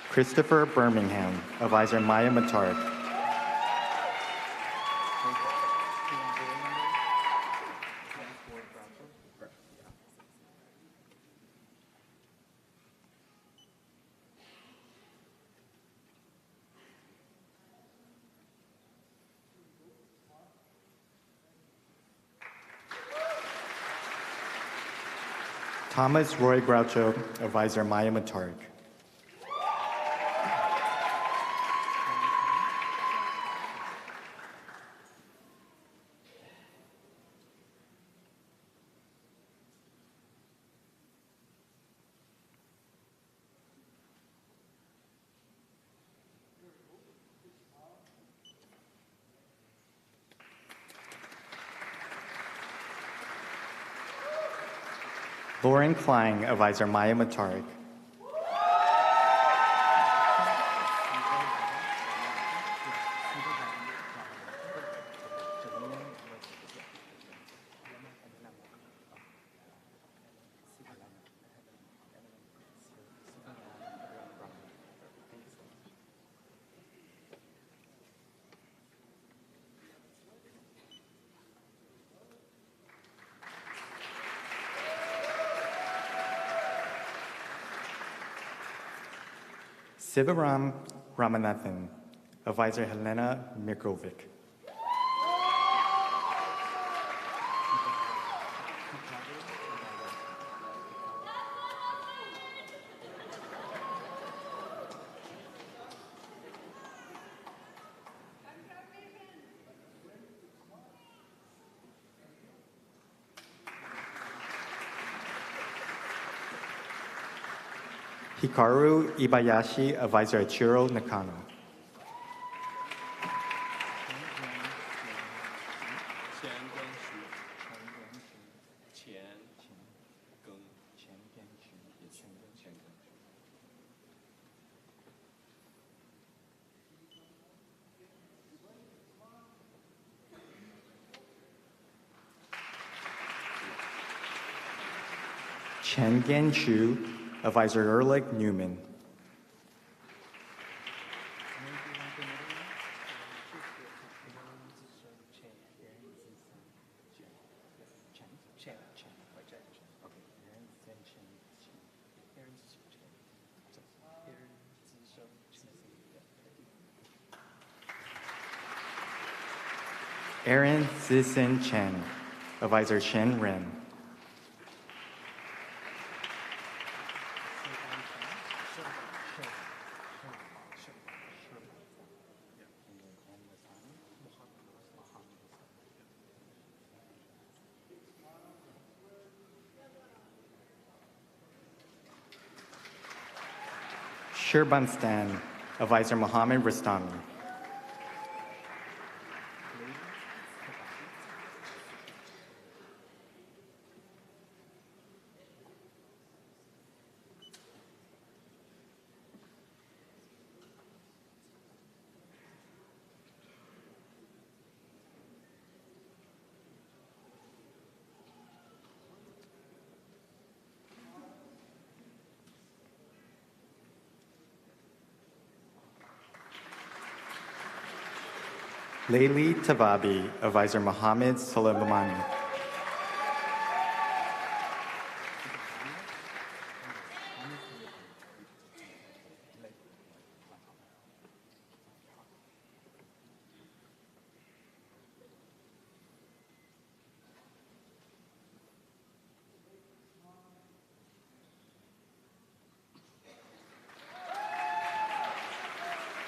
Christopher Birmingham, advisor Maya Matarik. Thomas Roy Groucho, advisor Maya Matarik. Lauren Klein, advisor Maya Matarik. Sivaram Ramanathan, advisor Helena Mirkovic. Hikaru Ibayashi, advisor Ichiro Nakano. Chen-Gen Chu, Advisor Ehrlich Newman. Aaron Zisen Chen, Advisor Shen Ren. Shirban Stan, Advisor Mohammed Rastami. Layli Tababi, Advisor Mohammed Soleimani.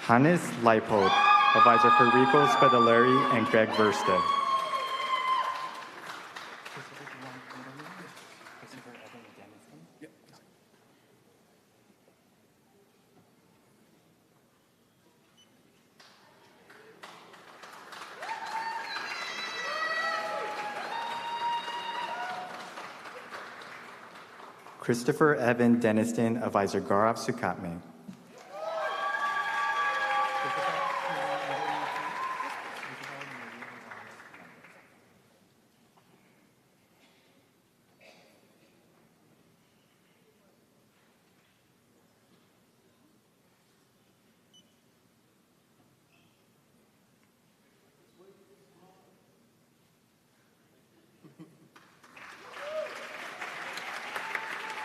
Hannes Leipold, Advisor for Rico Spadaleri and Greg Verstead. Christopher Evan Deniston, Advisor Gaurav Sukatme.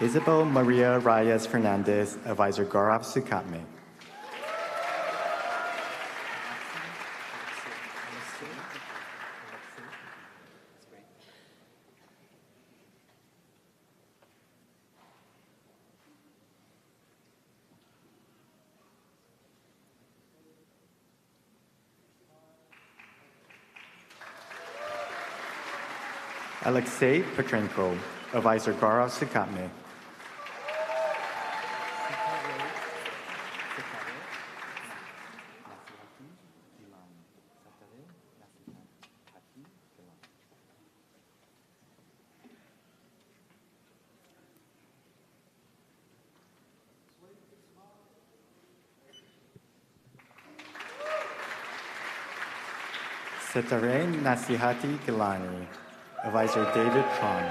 Isabel Maria Reyes Fernandez, Advisor Gaurav Sukatme. Alexei Petrenko, Advisor Gaurav Sukatme. Setare Nasihati Gilani, Advisor David Tron.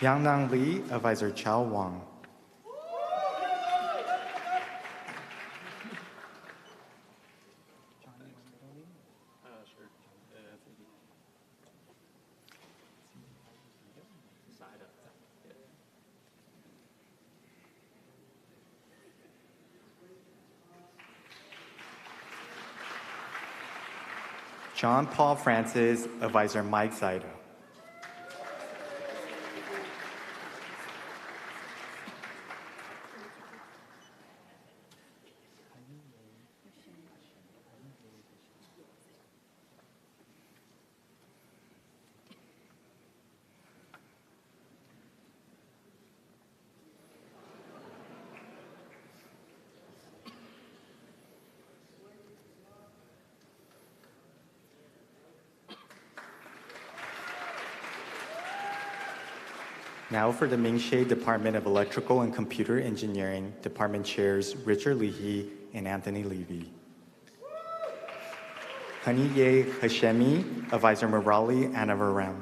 Yangnang Li, Advisor Chao Wang. John Paul Francis, Advisor Mike Zaida. Now for the Ming-Shea Department of Electrical and Computer Engineering, Department Chairs Richard Leahy and Anthony Levy. Haniye Hashemi, Advisor Murali Anavaram.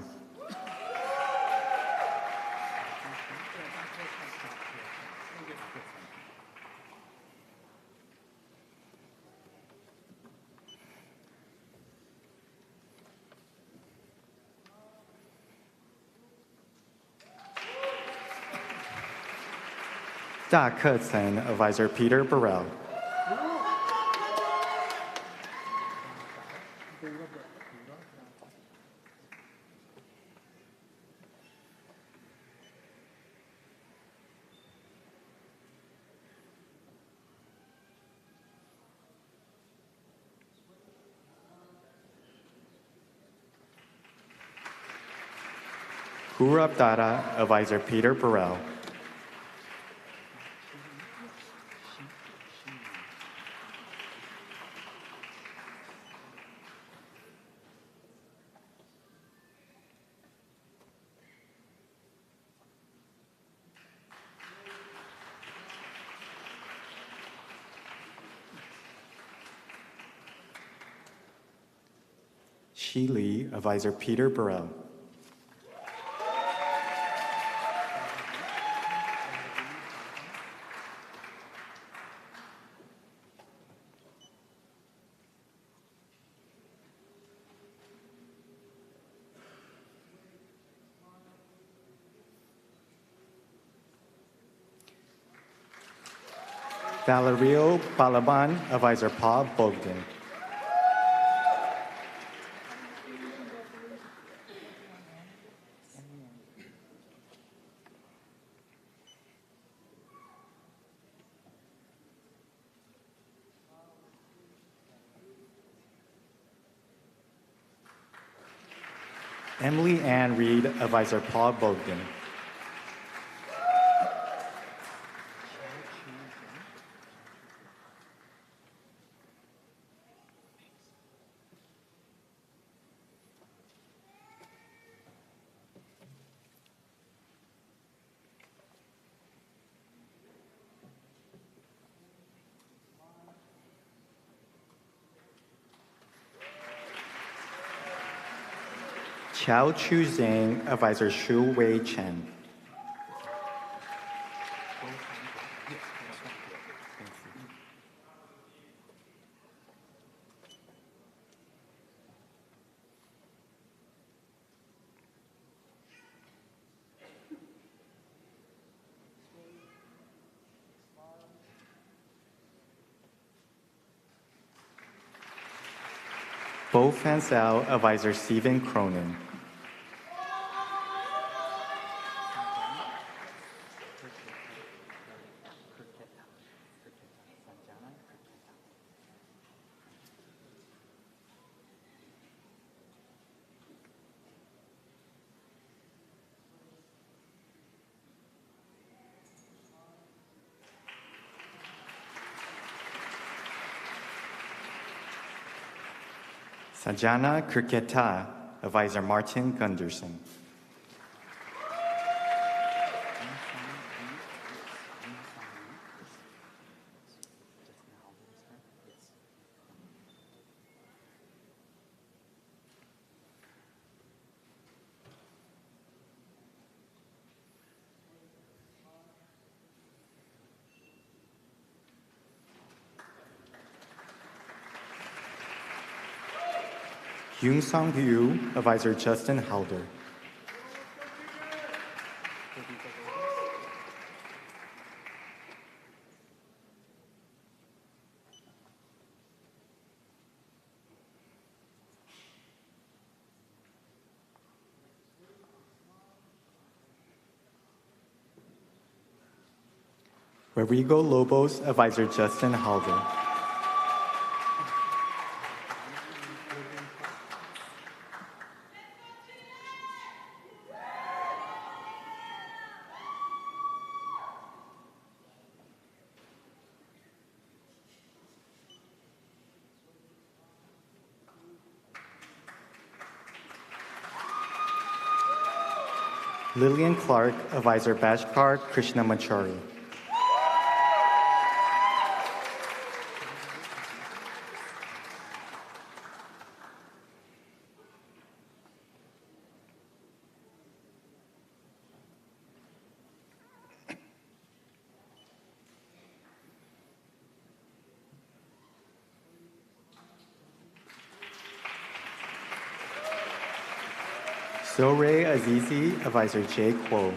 Da Ke-Tsen, Advisor Peter Burrell. Hurab Dada, Advisor Peter Burrell. Shi Lee, Advisor Peter Burrell. Valerio Balaban, Advisor Paul Bogdan. Emily Ann Reed, Advisor Paul Bogdan. Chao Chu Zhang, Advisor Shu Wei Chen. Bo Fansao, Advisor Stephen Cronin. Sajana Kirketa, Advisor Martin Gunderson. Yoon Sung Yu, Advisor Justin Halder. Rodrigo Lobos, Advisor Justin Halder. Lillian Clark, Advisor Bhaskar Krishnamachari. Zohre Azizi, Advisor Jay Kuo.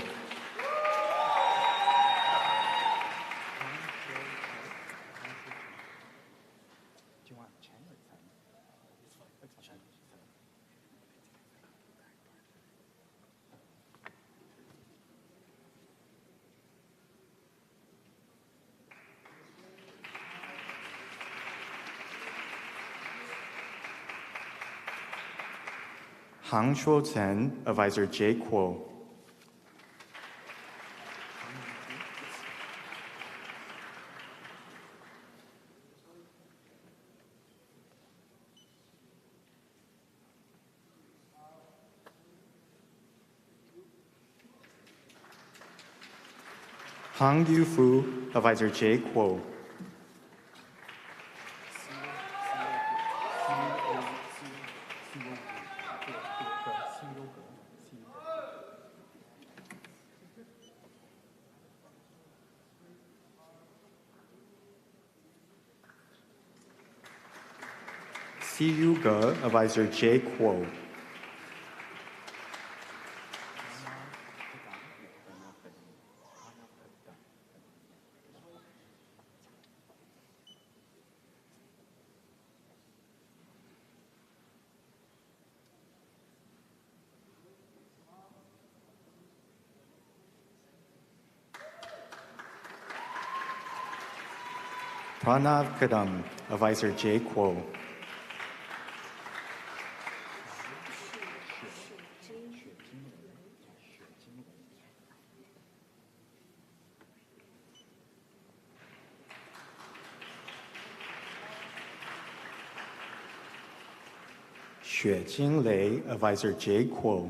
Hang Shuo Chen, Advisor Jay Kuo. Hang Yu Fu, Advisor Jay Kuo. Si Yu Ge, Advisor Jay Kuo. Pranav Kadam, Advisor Jay Kuo. Xuejing Lei, Advisor Jay Kuo.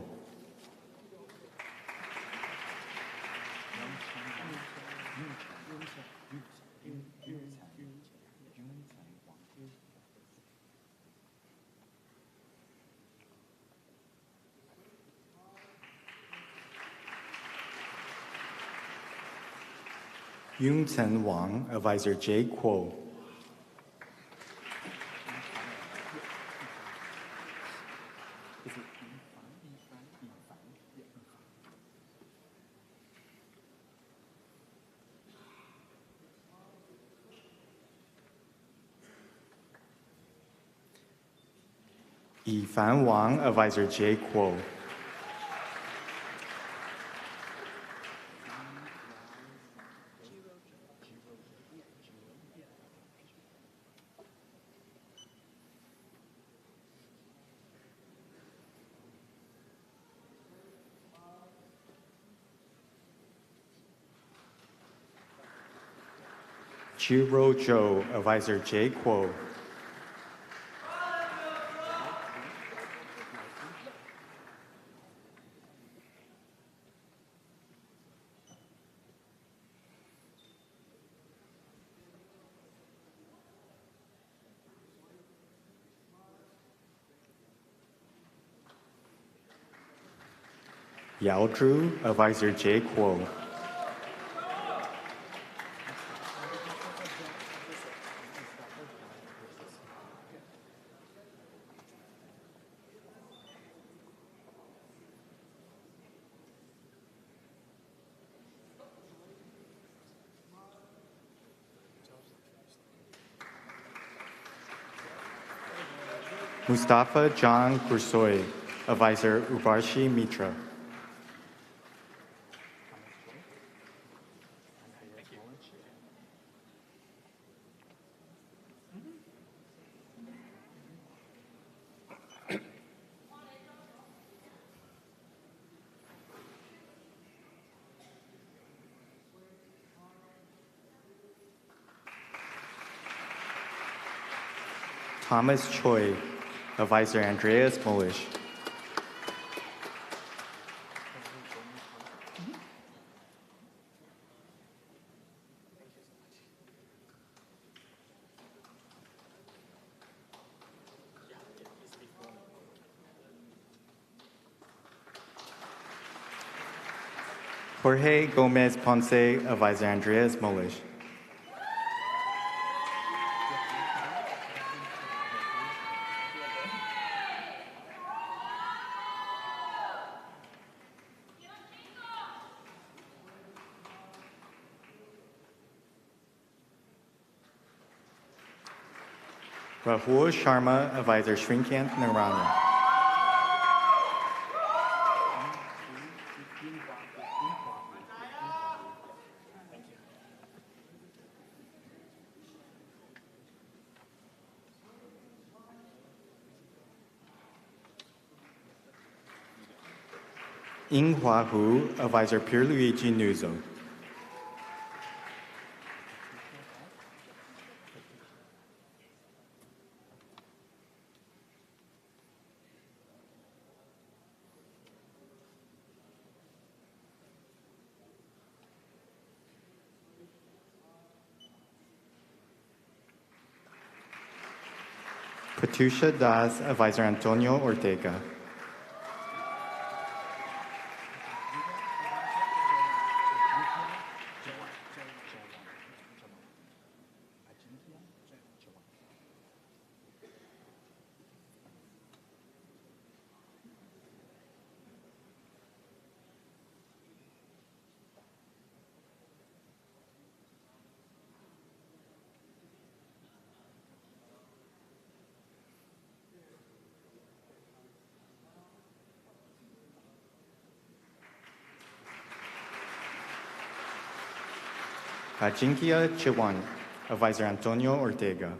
Yungchen Wang, Advisor Jay Kuo. Yifan Wang, Advisor Jay Kuo. Chiro Zhou, Advisor Jay Kuo. Yao Zhu, Advisor Jay Kuo. Mustafa John Gursoy, Advisor Ubarshi Mitra. Thomas Choi, Advisor Andreas Molish. Jorge Gomez Ponce, Advisor Andreas Molish. Rahul Sharma, Advisor Shrikant Narayana. Ing Hua Hu, Advisor Pierluigi Nuzzo. Katusha Das, Advisor Antonio Ortega. Ajinkia Chiwan, Advisor Antonio Ortega.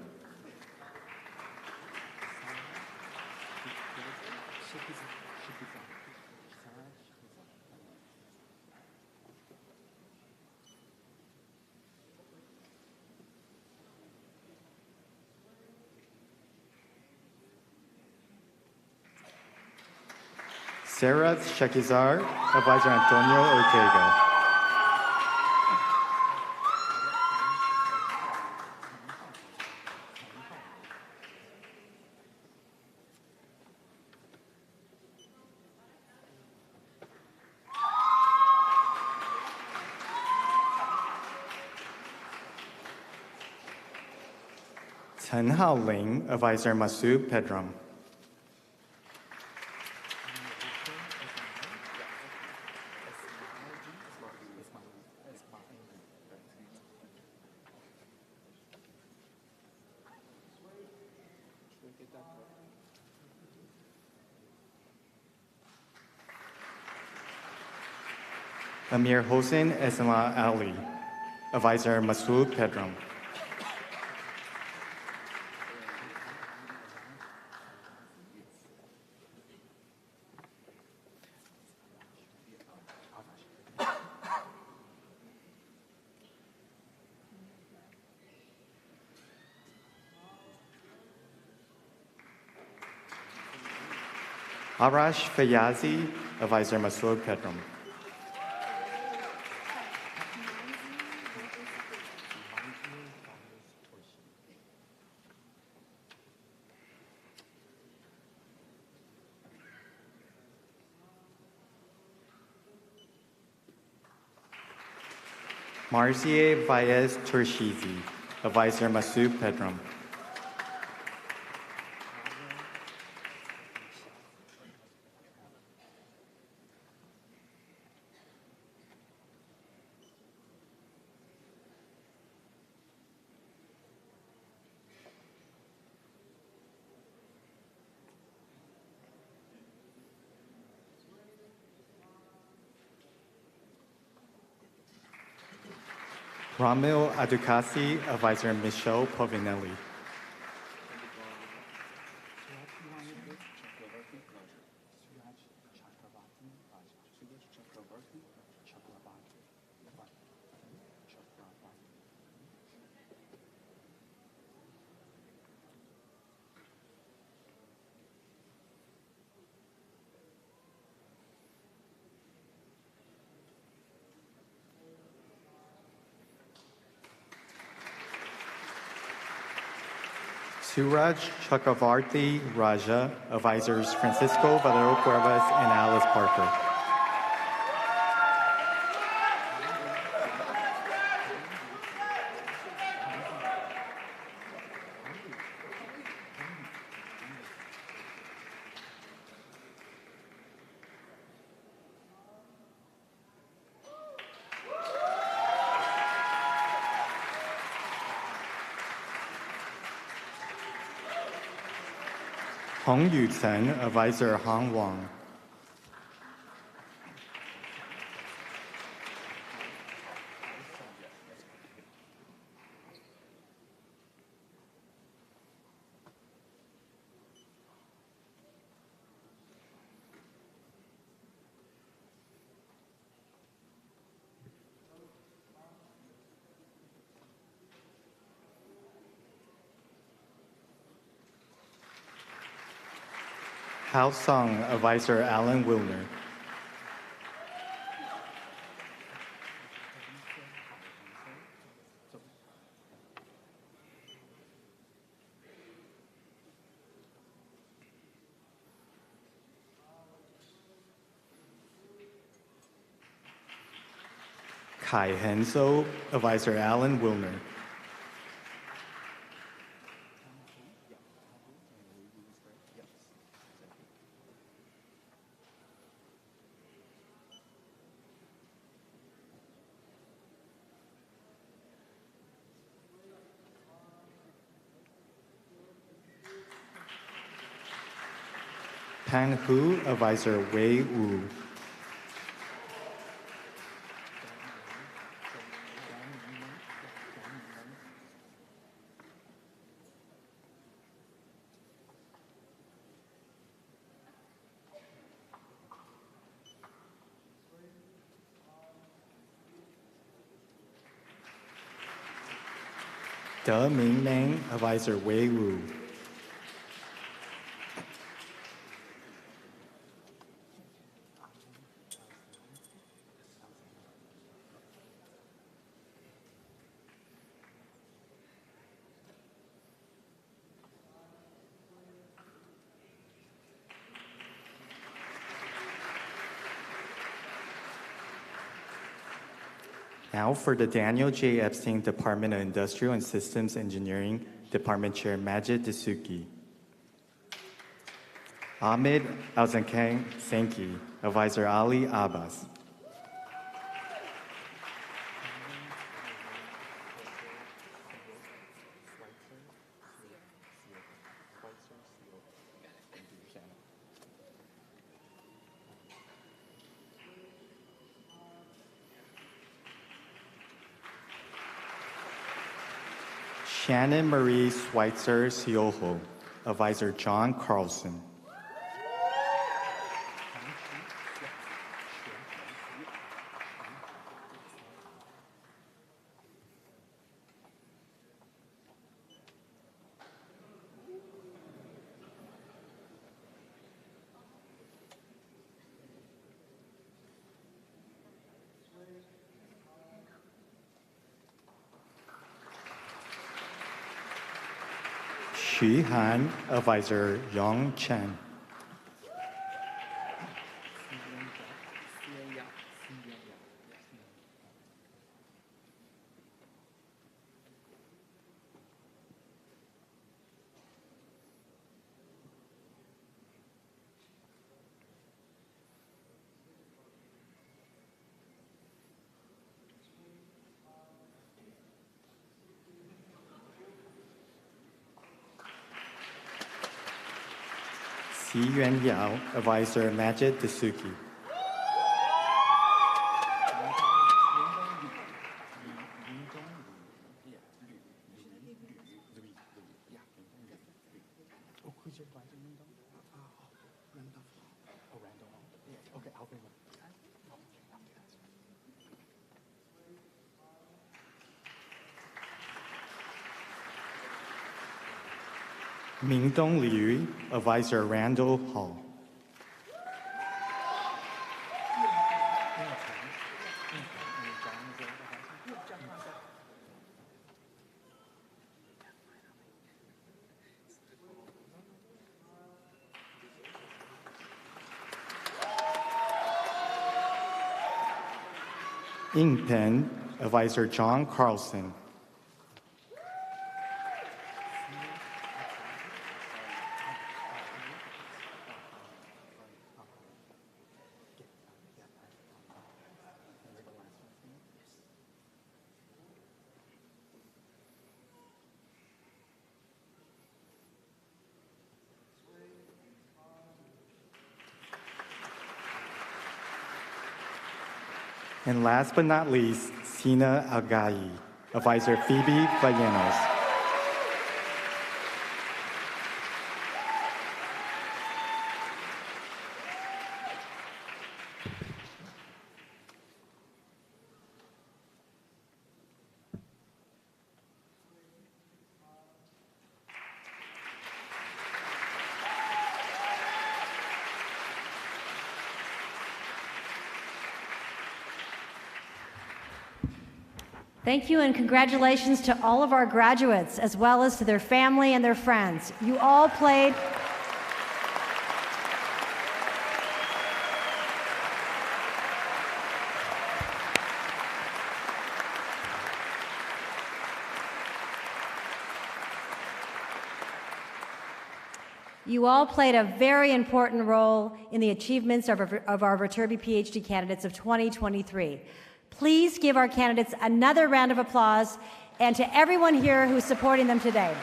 Sarah Shekizar, Advisor Antonio Ortega. Chen Hao Ling, Advisor Masood Pedram. Amir Hossein Esma Ali, Advisor Masood Pedram. Arash Fayazi, Advisor Masood Pedram. Marzieh Vaez Turshizi, Advisor Masood Pedram. Ramil Adukasi, Advisor Michelle Povinelli. Suraj Chakravarti Raja, Advisors Francisco Valero Cuevas and Alice Parker. Hong Yu-chen, Advisor Han Wang. Hao Sung, Advisor Alan Wilner. Kai Henso, Advisor Alan Wilner. Pan Hu, Advisor Wei Wu. De Ming Meng, Advisor Wei Wu. Now for the Daniel J. Epstein Department of Industrial and Systems Engineering, Department Chair Majid Dasuki. Ahmed Alzankang Senki, Advisor Ali Abbas. Shannon Marie Schweitzer Sioho, Advisor John Carlson. Xu Han, Advisor Yong Chen. Xi Yuan Yao, Advisor Majid Dasuki. Mingdong Liu, Advisor Randall Hall. Ying Pen, Advisor John Carlson. And last but not least, Sina Algai, Advisor Phoebe Vallanos. Thank you and congratulations to all of our graduates, as well as to their family and their friends. You all played a very important role in the achievements of our Viterbi PhD candidates of 2023. Please give our candidates another round of applause, and to everyone here who's supporting them today.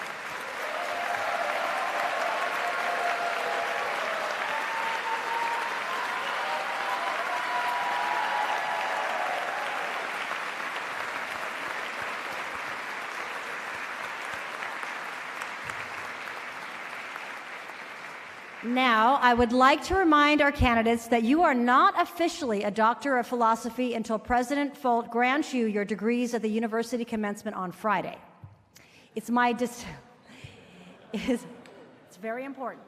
Now, I would like to remind our candidates that you are not officially a Doctor of Philosophy until President Folt grants you your degrees at the university commencement on Friday. It's very important.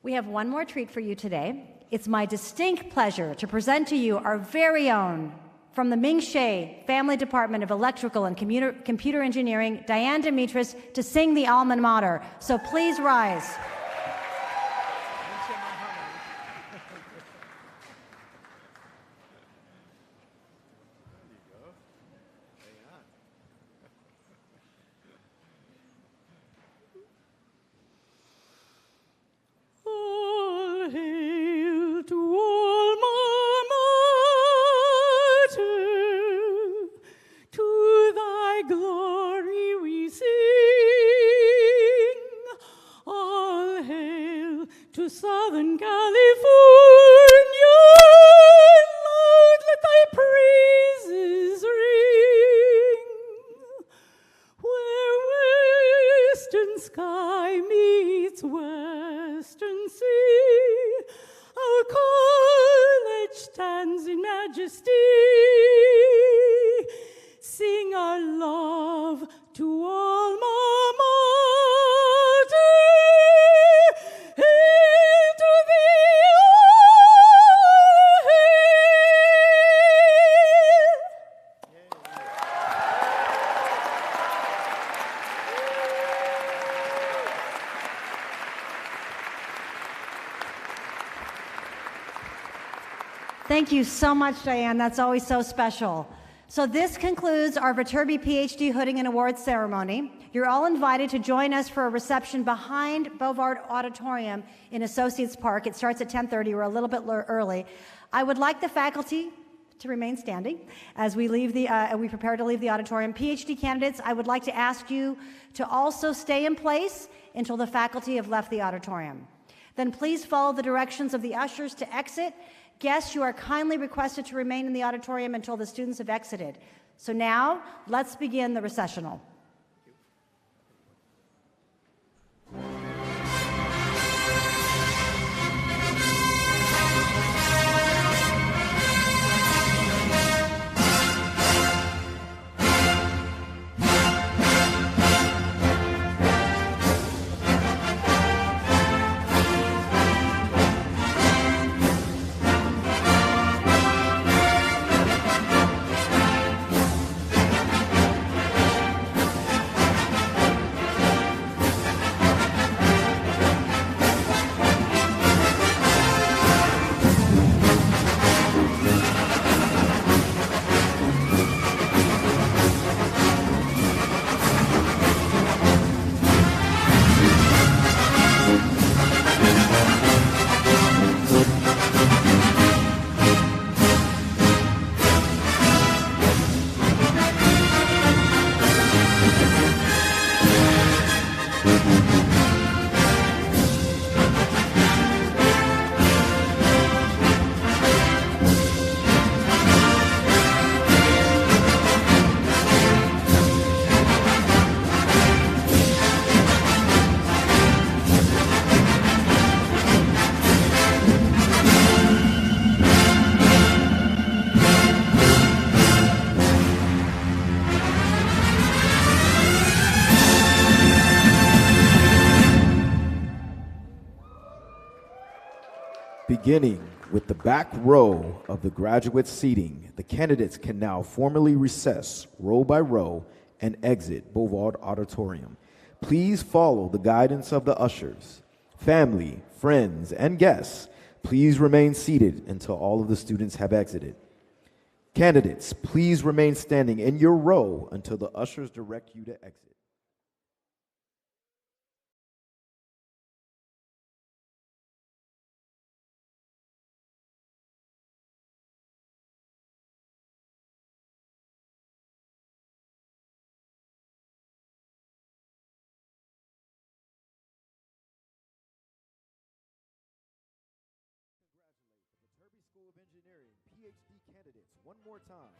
We have one more treat for you today. It's my distinct pleasure to present to you our very own, from the Ming Hsieh Family Department of Electrical and Computer Engineering, Diane Dimitris, to sing the Alma Mater. So please rise. All hail to Alma Mater, to thy glory we sing. All hail to Southern California, loud let thy praises ring. Where western sky meets western sea, our college stands in majesty. Sing our love to Alma Mater. Hail to thee, all hail. Thank you so much, Diane. That's always so special. So this concludes our Viterbi PhD Hooding and Awards ceremony. You're all invited to join us for a reception behind Bovard Auditorium in Associates Park. It starts at 10:30. We're a little bit early. I would like the faculty to remain standing as we prepare to leave the auditorium. PhD candidates, I would like to ask you to also stay in place until the faculty have left the auditorium. Then please follow the directions of the ushers to exit. Guests, you are kindly requested to remain in the auditorium until the students have exited. So now, let's begin the recessional. Beginning with the back row of the graduate seating, the candidates can now formally recess row by row and exit Boulevard Auditorium. Please follow the guidance of the ushers. Family, friends, and guests, please remain seated until all of the students have exited. Candidates, please remain standing in your row until the ushers direct you to exit. Viterbi School of Engineering PhD candidates one more time.